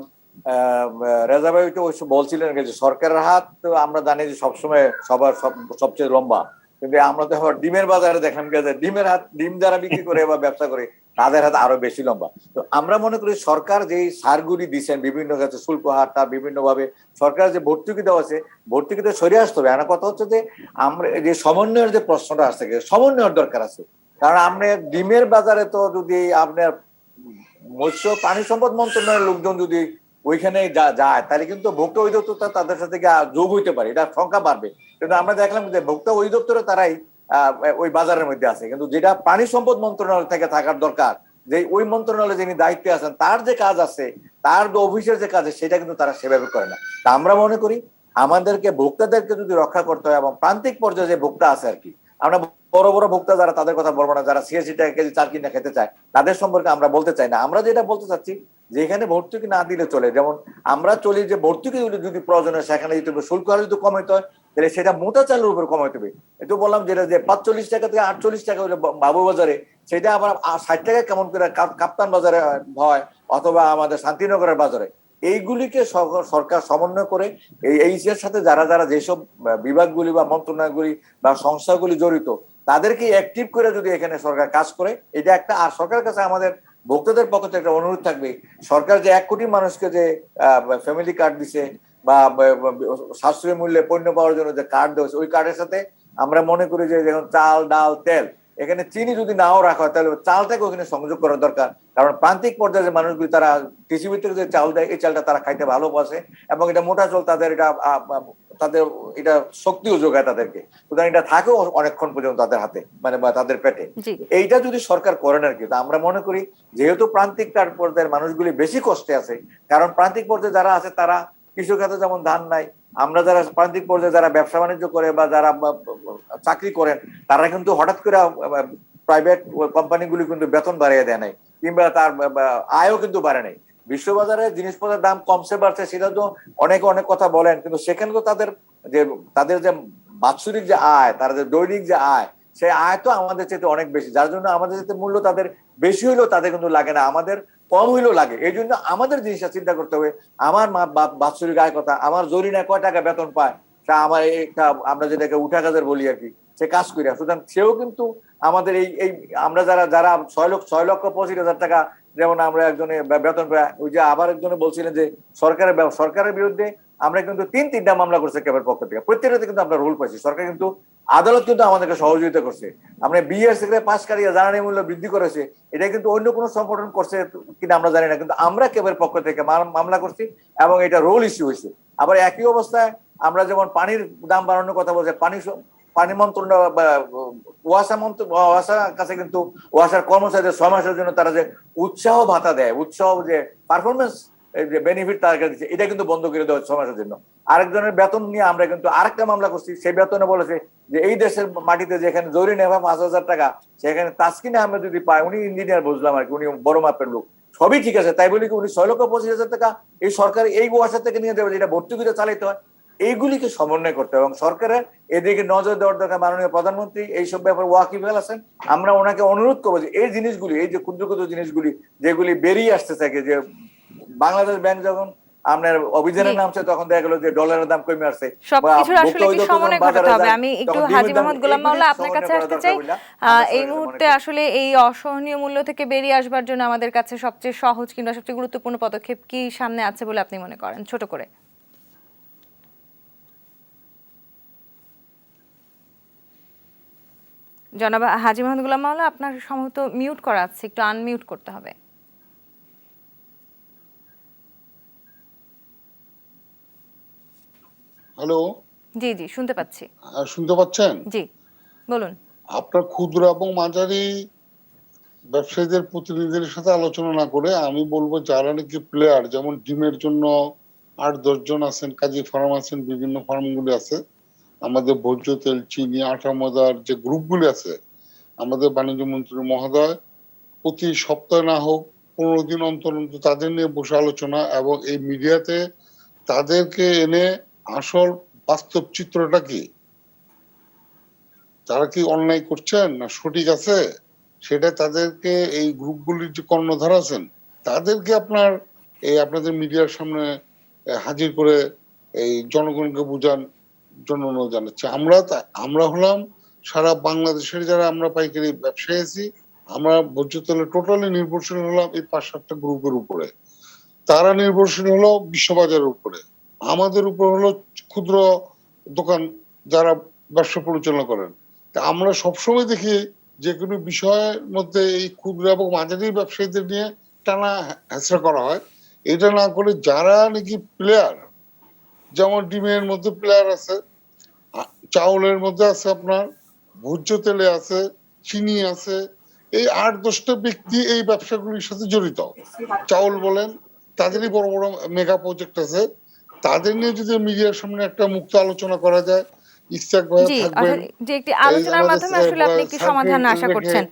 Speaker 2: রেজা ভাই তো বলছিলেন যে সরকারের হাত তো আমরা জানি যে সবসময় সবার সবচেয়ে লম্বা, কিন্তু আমরা তো ডিমের বাজারে দেখলাম যে ডিমের হাত, ডিম যারা বিক্রি করে বা ব্যবসা করে তাদের হাত আরো বেশি লম্বা। তো আমরা মনে করি সরকার যেই সারগুলি দিচ্ছেন বিভিন্ন কাছে শুল্ক হার, তার বিভিন্ন ভাবে সরকার যে ভর্তুকি দেওয়া আছে, ভর্তুকিতে সরে আসতে হবে। আর কথা হচ্ছে যে আমরা যে সমন্বয়ের যে প্রশ্নটা আসছে, সমন্বয়ের দরকার আছে। কারণ আপনি ডিমের বাজারে তো যদি আপনার মৎস্য প্রাণী সম্পদ মন্ত্রণালয়ের লোকজন যদি ওইখানে যায়, তাহলে কিন্তু ভোক্তা অধিদপ্তর তাদের সাথে যোগ হইতে পারে, এটা সংখ্যা বাড়বে। কিন্তু আমরা দেখলাম যে ভোক্তা অধিদপ্তরে তারাই ওই বাজারের মধ্যে আছে, কিন্তু যেটা প্রাণী সম্পদ মন্ত্রণালয় থেকে থাকার দরকার, যে ওই মন্ত্রণালয়ে যিনি দায়িত্বে আছেন তার যে কাজ আছে, তার যে অফিসের যে কাজ আছে, সেটা কিন্তু তারা সেভাবে করে না। তা আমরা মনে করি আমাদেরকে ভোক্তাদেরকে যদি রক্ষা করতে হয়, এবং প্রান্তিক পর্যায়ে যে ভোক্তা আছে আর কি, আমরা বড় বড় ভোক্তা যারা তাদের কথা বলবো না, যারা 86 টাকা কেজি চাল কিনে খেতে চায় তাদের সম্পর্কে আমরা বলতে চাই না। আমরা যেটা বলতে চাচ্ছি, যেখানে ভর্তুকি না দিলে চলে, যেমন আমরা চলি যে ভর্তুকি যদি প্রয়োজন হয় সেখানে যদি শুল্ক হার যদি কমাইতে হয়, তাহলে সেটা মোটা চালের উপর কমাইতে হবে। একটু বললাম যেটা যে 45 টাকা থেকে 48 টাকা হলে বাবুবাজারে, সেটা আবার 60 টাকা কেমন করে কাপ্তান বাজারে হয়, অথবা আমাদের শান্তিনগরের বাজারে। এইগুলিকে সরকার সমন্বয় করে এই সাথে যারা যারা যেসব বিভাগগুলি বা মন্ত্রণালয়গুলি বা সংস্থাগুলি জড়িত, তাদেরকে অ্যাক্টিভ করে যদি এখানে সরকার কাজ করে, এটা একটা। আর সরকারের কাছে আমাদের ভোক্তাদের পক্ষ থেকে একটা অনুরোধ থাকবে, সরকার যে 1 কোটি মানুষকে যে ফ্যামিলি কার্ড দিছে বা সাশ্রয়ী মূল্যে পণ্য পাওয়ার জন্য যে কার্ড দেওয়া, ওই কার্ডের সাথে আমরা মনে করি যে যেমন চাল, ডাল, তেল, এখানে চিনি যদি নাও রাখা হয়, তাহলে চালটাকে ওখানে সংযোগ করা দরকার। কারণ প্রান্তিক পর্যায়ে যে মানুষগুলি তারা কৃষি ভিত্তিক যে চাল দেয়, এই চালটা তারা খাইতে ভালোবাসে, এবং এটা মোটা চাল, তাদের এটা শক্তিও যোগায় তাদেরকে, সুতরাং এটা থাকেও অনেকক্ষণ পর্যন্ত তাদের হাতে, মানে তাদের পেটে। এইটা যদি সরকার করেন আর কি, আমরা মনে করি যেহেতু প্রান্তিক পর্যায়ের মানুষগুলি বেশি কষ্টে আছে, কারণ প্রান্তিক পর্যায়ে যারা আছে তারা কৃষক খাতে যেমন ধান নাই, আমরা যারা প্রান্তিক পর্যায়ে যারা ব্যবসা বাণিজ্য করে বা যারা চাকরি করেন, তারা কিন্তু হঠাৎ করে প্রাইভেট কোম্পানিগুলি কিন্তু বেতন বাড়িয়ে দেয় নাই, কিংবা তার আয়ও কিন্তু বাড়ে নাই। বিশ্ববাজারে জিনিসপত্রের দাম কমছে বাড়ছে সেটা তো অনেকে অনেক কথা বলেন, কিন্তু সেখানে তো তাদের যে বাৎসরিক যে আয়, তার যে দৈনিক যে আয়, সেই আয় তো আমাদের চাইতে অনেক বেশি, যার জন্য আমাদের যাতে মূল্য তাদের বেশি হইলেও তাদের কিন্তু লাগে না, আমাদের কম হইলেও লাগে। এই জন্য আমাদের জিনিসটা চিন্তা করতে হবে, আমার বাৎসরিক আয় কথা, আমার জরিনা কয় টাকা বেতন পায়, তা আমার একটা আমরা যেটাকে উঠা কাজের বলি আর কি, সে কাজ করি। সুতরাং সেও কিন্তু আমাদের এই আমরা যারা যারা 6,25,000 টাকা, যেমন আমরা একজনে বেতন পাই, ওই যে আবার একজনে বলছিলেন যে সরকারের বিরুদ্ধে আমরা কিন্তু তিনটা মামলা করছে ক্যাবের পক্ষ থেকে, প্রত্যেকটাতে কিন্তু আমরা রোল পাইছি। সরকার কিন্তু, আদালত কিন্তু আমাদেরকে সহযোগিতা করছে। আমরা বিএস থেকে পাশ কারিয়ে জ্বালানি মূল্য বৃদ্ধি করেছে, এটা কিন্তু অন্য কোনো সংগঠন করছে কিনা আমরা জানি না, কিন্তু আমরা ক্যাবের পক্ষ থেকে মামলা করছি এবং এটা রোল ইস্যু হয়েছে। আবার একই অবস্থায় আমরা যেমন পানির দাম বাড়ানোর কথা বলছি, পানি মন্ত্রণালয় ওয়াসার কাছে কিন্তু ওয়াসার কর্মচারীদের 6 মাসের জন্য তারা যে উৎসাহ ভাতা দেয়, উৎসাহ যে পারফরমেন্স যে বেনিফিট তাদেরকে দিচ্ছে, এটা কিন্তু বন্ধ করে দেওয়া 6 মাসের জন্য। আরেকজনের বেতন নিয়ে আমরা কিন্তু আরেকটা মামলা করছি, সেই বেতনে বলেছে যে এই দেশের মাটিতে যেখানে জরি নেওয়া 5,000 টাকা, সেখানে তাসকিন আহমেদ যদি পায়, উনি ইঞ্জিনিয়ার বুঝলাম আর কি, উনি বড় মাপের লোক, সবই ঠিক আছে, তাই বলি কি উনি 6,25,000 টাকা এই সরকার এই ওয়াসা থেকে নিয়ে দেবে, যেটা ভর্তি করে চালাইতে হয়। এইগুলিকে সমন্বয় করতে হবে এবং সরকারের এদিকে নজর দেওয়ার দরকার। মাননীয় প্রধানমন্ত্রী এইসব ব্যাপারে ওয়াকিবহাল আছেন, আমরা ওনাকে অনুরোধ করবো যে এই জিনিসগুলি, এই যে ক্ষুদ্র ক্ষুদ্র জিনিসগুলি যেগুলি বেরিয়ে আসতে থাকে, যে বাংলাদেশ ব্যাংক যখন আপনার অভিযানের নামছে তখন দেখা গেল যে ডলারের দাম কমে আসছে,
Speaker 1: সবকিছুর আসলে কি সমন্বয় ঘটাতে হবে। আমি একটু হাজী মোহাম্মদ গোলাম মাওলা আপনার কাছে আসতে চাই। এই মুহূর্তে আসলে এই অসহনীয় মূল্য থেকে বেরিয়ে আসবার জন্য আমাদের কাছে সবচেয়ে সহজ কিংবা সবচেয়ে গুরুত্বপূর্ণ পদক্ষেপ কি সামনে আছে বলে আপনি মনে করেন, ছোট করে? জনাব হাজী মোহাম্মদ গোলাম মাওলা, আপনার সম্ভবত মিউট করা আছে, একটু আনমিউট করতে হবে।
Speaker 4: হ্যালো,
Speaker 1: জি জি, শুনতে পাচ্ছি।
Speaker 4: শুনতে পাচ্ছেন?
Speaker 1: জি বলুন।
Speaker 4: আপনার ক্ষুদ্র এবং মাঝারি ব্যবসায়ীদের প্রতিনিধিদের সাথে আলোচনা না করে আমি বলবো যারা নাকি প্লেয়ার, যেমন ডিমের জন্য 8-10 জন আছেন, কাজী ফার্ম আছেন, বিভিন্ন ফার্মগুলি আছে, আমাদের ভোজ্য তেল, চিনি, আটা, ময়দার যে গ্রুপগুলি আছে, আমাদের বাণিজ্য মন্ত্রী মহোদয় প্রতি সপ্তাহে না হোক 15 দিন অন্তর অন্তর তাদের নিয়ে বসে আলোচনা, এবং এই মিডিয়াতে তাদেরকে এনে আসল বাস্তব চিত্রটা কি, তারা কি অন্যায় করছেন না সঠিক আছে, সেটা তাদেরকে এই গ্রুপগুলির যে কর্ণধার আছেন তাদেরকে আপনাদের মিডিয়ার সামনে হাজির করে এই জনগণকে বোঝান জন্য অনুরোধ জানাচ্ছি। আমরা হলাম সারা বাংলাদেশের যারা আমরা পাইকারি ব্যবসায়ী আছি, আমরা ভোজ্য তেলে টোটালি নির্ভরশীল হলাম এই 5-7টা গ্রুপের উপরে, তারা নির্ভরশীল হলো বিশ্ববাজারের উপরে, আমাদের উপর হলো ক্ষুদ্র দোকান যারা ব্যবসা পরিচালনা করেন। তা আমরা সবসময় দেখি যে কোনো বিষয়ের মধ্যে এই ক্ষুদ্র এবং মাঝারি ব্যবসায়ীদের নিয়ে টানা হেঁচড়া করা হয়। এটা না করে যারা নাকি প্লেয়ার, যেমন ডিমের মধ্যে প্লেয়ার আছে, চাউলের মধ্যে আছে, আপনার ভোজ্য তেলে আছে, চিনি আছে, এই 8-10টা ব্যক্তি এই ব্যবসাগুলির সাথে জড়িত। চাউল বলেন, তাদেরই বড় বড় মেগা প্রজেক্ট আছে, তাদের নিয়ে যদি মিডিয়ার সামনে একটা মুক্ত আলোচনা করা যায়, ইসহাক ভাই থাকবেন,
Speaker 1: যে একটি আলোচনার মাধ্যমে আসলে আপনি একটি সমাধান আশা করছেন।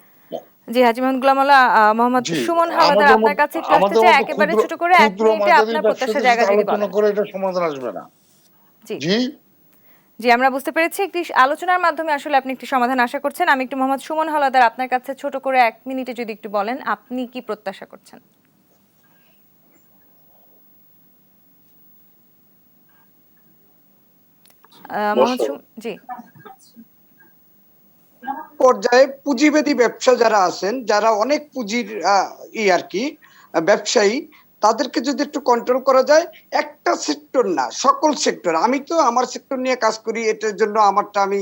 Speaker 1: জি হাজী মোহাম্মদ গোলাম মাওলা, মোহাম্মদ সুমন হাওলাদার আপনার কাছে একটু আসতে চাই, একেবারে ছোট করে 1 মিনিটে আপনার প্রত্যাশা জায়গা যদি বলেন।
Speaker 4: করে এটা সমাধান আসবে না।
Speaker 1: জি
Speaker 4: জি
Speaker 1: জি, আমরা বুঝতে পেরেছি, একটি আলোচনার মাধ্যমে আসলে আপনি একটি সমাধান আশা করছেন। আমি একটু মোহাম্মদ সুমন হাওলাদার আপনার কাছে ছোট করে 1 মিনিটে যদি একটু বলেন আপনি কি প্রত্যাশা করছেন। জি
Speaker 5: পর্যায়ে পুঁজিবাদী ব্যবসা যারা আছেন, যারা অনেক পুঁজির আর কি ব্যবসায়ী, তাদেরকে যদি একটু কন্ট্রোল করা যায়, একটা সেক্টর না সকল সেক্টর, আমি তো আমার সেক্টর নিয়ে কাজ করি, এটার জন্য আমারটা আমি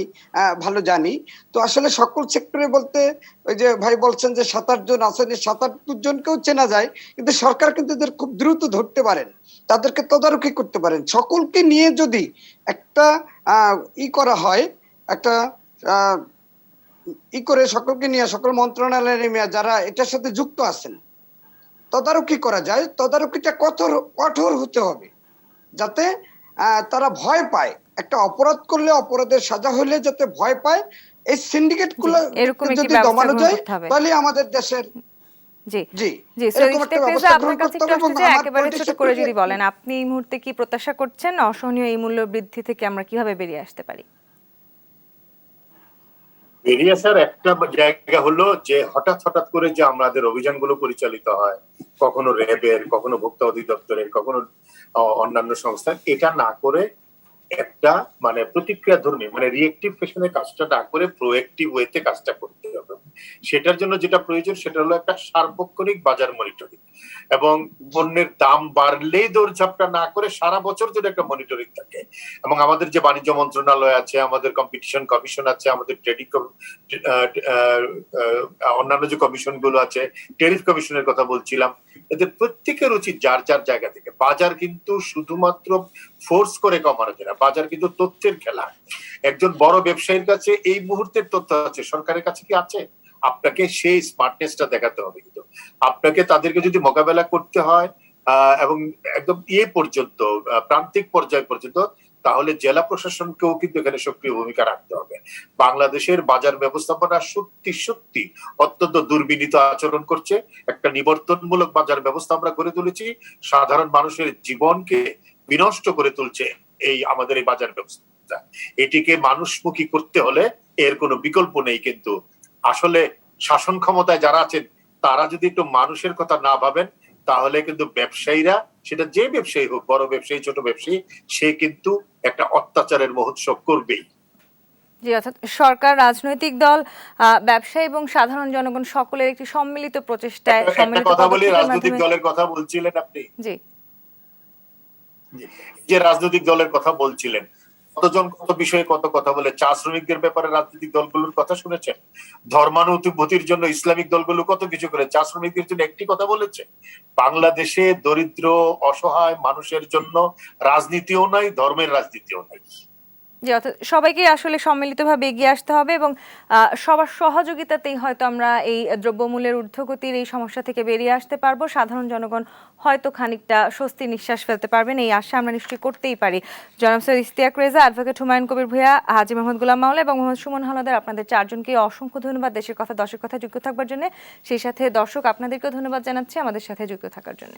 Speaker 5: ভালো জানি। তো আসলে সকল সেক্টরে বলতে ওই যে ভাই বলছেন যে 7-8 জন আছেন, এই 7-8 জনকেও চেনা যায়, কিন্তু সরকার কিন্তু এদের খুব দ্রুত ধরতে পারেন, তাদেরকে তদারকি করতে পারেন। সকলকে নিয়ে যদি একটা করা হয়, একটা করে সকলকে নিয়ে, সকল মন্ত্রণালয়ের নিয়ে যারা এটার সাথে যুক্ত আছেন, তদারকি করা যায়। তদারকিটা কঠোর হতে হবে, যাতে তারা ভয় পায়। একটা অপরাধ করলে, অপরাধের সাজা হলে যাতে ভয় পায়, এই সিন্ডিকেট গুলো
Speaker 1: এরকম একটি
Speaker 5: যদি
Speaker 1: ব্যবস্থা
Speaker 5: দমানো
Speaker 1: গ্রহণ
Speaker 5: যায়
Speaker 1: করতে হবে।
Speaker 5: তাহলে আমাদের দেশের
Speaker 1: জি
Speaker 5: জি
Speaker 1: জি
Speaker 5: এরকম
Speaker 1: সৈয়দ
Speaker 5: একটা
Speaker 1: ইশতিয়াক রেজা,
Speaker 5: ব্যবস্থা
Speaker 1: আপনার
Speaker 5: গ্রহণ
Speaker 1: কাছে
Speaker 5: করতে
Speaker 1: একটু
Speaker 5: হবে এবং
Speaker 1: আসতে চাই,
Speaker 5: আমার
Speaker 1: একেবারে
Speaker 5: পলিটিক্স
Speaker 1: ছোট করে
Speaker 5: সেক্টরকে
Speaker 1: যদি বলেন আপনি এই মুহূর্তে কি প্রত্যাশা করছেন অসহনীয় এই মূল্য বৃদ্ধি থেকে আমরা কিভাবে বেরিয়ে আসতে পারি?
Speaker 3: বেরিয়ে আসার একটা জায়গা হলো যে হঠাৎ হঠাৎ করে যে আমাদের অভিযানগুলো পরিচালিত হয়, কখনো র্যাবের, কখনো ভোক্তা অধিদপ্তরের, কখনো অন্যান্য সংস্থা, এটা না করে একটা মানে প্রতিক্রিয়া ধর্মী মানে রিয়েক্টিভ ফ্যাশনে কাজটা না করে প্রোয়েক্টিভ ওয়েতে কাজটা করতে হবে। সেটার জন্য যেটা প্রয়োজন সেটা হলো একটা সার্বক্ষণিক বাজার মনিটরিং এবং পণ্যের দাম বাড়লেই দৌড়ঝাপটা না করে সারা বছর ধরে একটা মনিটরিং থাকে। এবং আমাদের যে বাণিজ্য মন্ত্রণালয় আছে, আমাদের কম্পিটিশন কমিশন আছে, আমাদের ট্রেডিং অন্যান্য যে কমিশন গুলো আছে, টেরিফ কমিশনের কথা বলছিলাম, এদের প্রত্যেকের উচিত যার যার জায়গা থেকে, বাজার কিন্তু শুধুমাত্র ফোর্স করে কমানো যায় না, বাজার কিন্তু তথ্যের খেলা। একজন বড় ব্যবসায়ীর কাছে এই মুহূর্তের তথ্য আছে, সরকারের কাছে কি আছে? আপনাকে সেই স্মার্টনেসটা দেখাতে হবে। কিন্তু আপনাকে তাদেরকে যদি মোকাবেলা করতে হয় এবং একদম পর্যন্ত প্রান্তিক পর্যায় পর্যন্ত, তাহলে জেলা প্রশাসনকেও কিন্তু এখানে সক্রিয় ভূমিকা রাখতে হবে। বাংলাদেশের বাজার ব্যবস্থাপনা সত্যি সত্যি অত্যন্ত দুর্বিনীত আচরণ করছে। একটা নিবর্তনমূলক বাজার ব্যবস্থা আমরা গড়ে তুলেছি, সাধারণ মানুষের জীবনকে বিনষ্ট করে তুলছে এই আমাদের এই বাজার ব্যবস্থা। এটিকে মানুষমুখী করতে হলে এর কোনো বিকল্প নেই। কিন্তু আসলে শাসন ক্ষমতায় যারা আছেন তারা যদি একটু মানুষের কথা না ভাবেন, তাহলে কিন্তু ব্যবসায়ীরা, সেটা যে ব্যবসায়ী হোক, বড় ব্যবসায়ী ছোট ব্যবসায়ী, সে কিন্তু একটা অত্যাচারের মহোৎসব করবেই।
Speaker 1: জি, অর্থাৎ সরকার, রাজনৈতিক দল, ব্যবসায়ী এবং সাধারণ জনগণ সকলের একটি সম্মিলিত প্রচেষ্টায়,
Speaker 3: একটা
Speaker 1: সম্মিলিত
Speaker 3: কথা বলি,
Speaker 1: পদক্ষেপের
Speaker 3: রাজনৈতিক
Speaker 1: মাধ্যমে।
Speaker 3: দলের কথা বলছিলেন আপনি,
Speaker 1: জি
Speaker 3: যে রাজনৈতিক দলের কথা বলছিলেন, কতজন কত বিষয়ে কত কথা বলে। চা শ্রমিকদের ব্যাপারে রাজনৈতিক দলগুলোর কথা শুনেছেন? ধর্মানুভূতির জন্য ইসলামিক দলগুলো কত কিছু করে, চা শ্রমিকদের জন্য একটি কথা বলেছে? বাংলাদেশে দরিদ্র অসহায় মানুষের জন্য রাজনীতিও নাই, ধর্মের রাজনীতিও নাই।
Speaker 1: জি, অর্থাৎ সবাইকে আসলে সম্মিলিতভাবে এগিয়ে আসতে হবে এবং সবার সহযোগিতাতেই হয়তো আমরা এই দ্রব্যমূল্যের ঊর্ধ্বগতির এই সমস্যা থেকে বেরিয়ে আসতে পারবো। সাধারণ জনগণ হয়তো খানিকটা স্বস্তির নিঃশ্বাস ফেলতে পারবেন, এই আশা আমরা নিশ্চয়ই করতেই পারি। জনাব সৈয়দ ইশতিয়াক রেজা, অ্যাডভোকেট হুমায়ুন কবির ভূঁইয়া, হাজী মোহাম্মদ গোলাম মাওলা এবং মোহাম্মদ সুমন হাওলাদার, আপনাদের চারজনকে অসংখ্য ধন্যবাদ দেশের কথা দশের কথা যুক্ত থাকবার জন্য। সেই সাথে দর্শক আপনাদেরকেও ধন্যবাদ জানাচ্ছি আমাদের সাথে যুক্ত থাকার জন্য।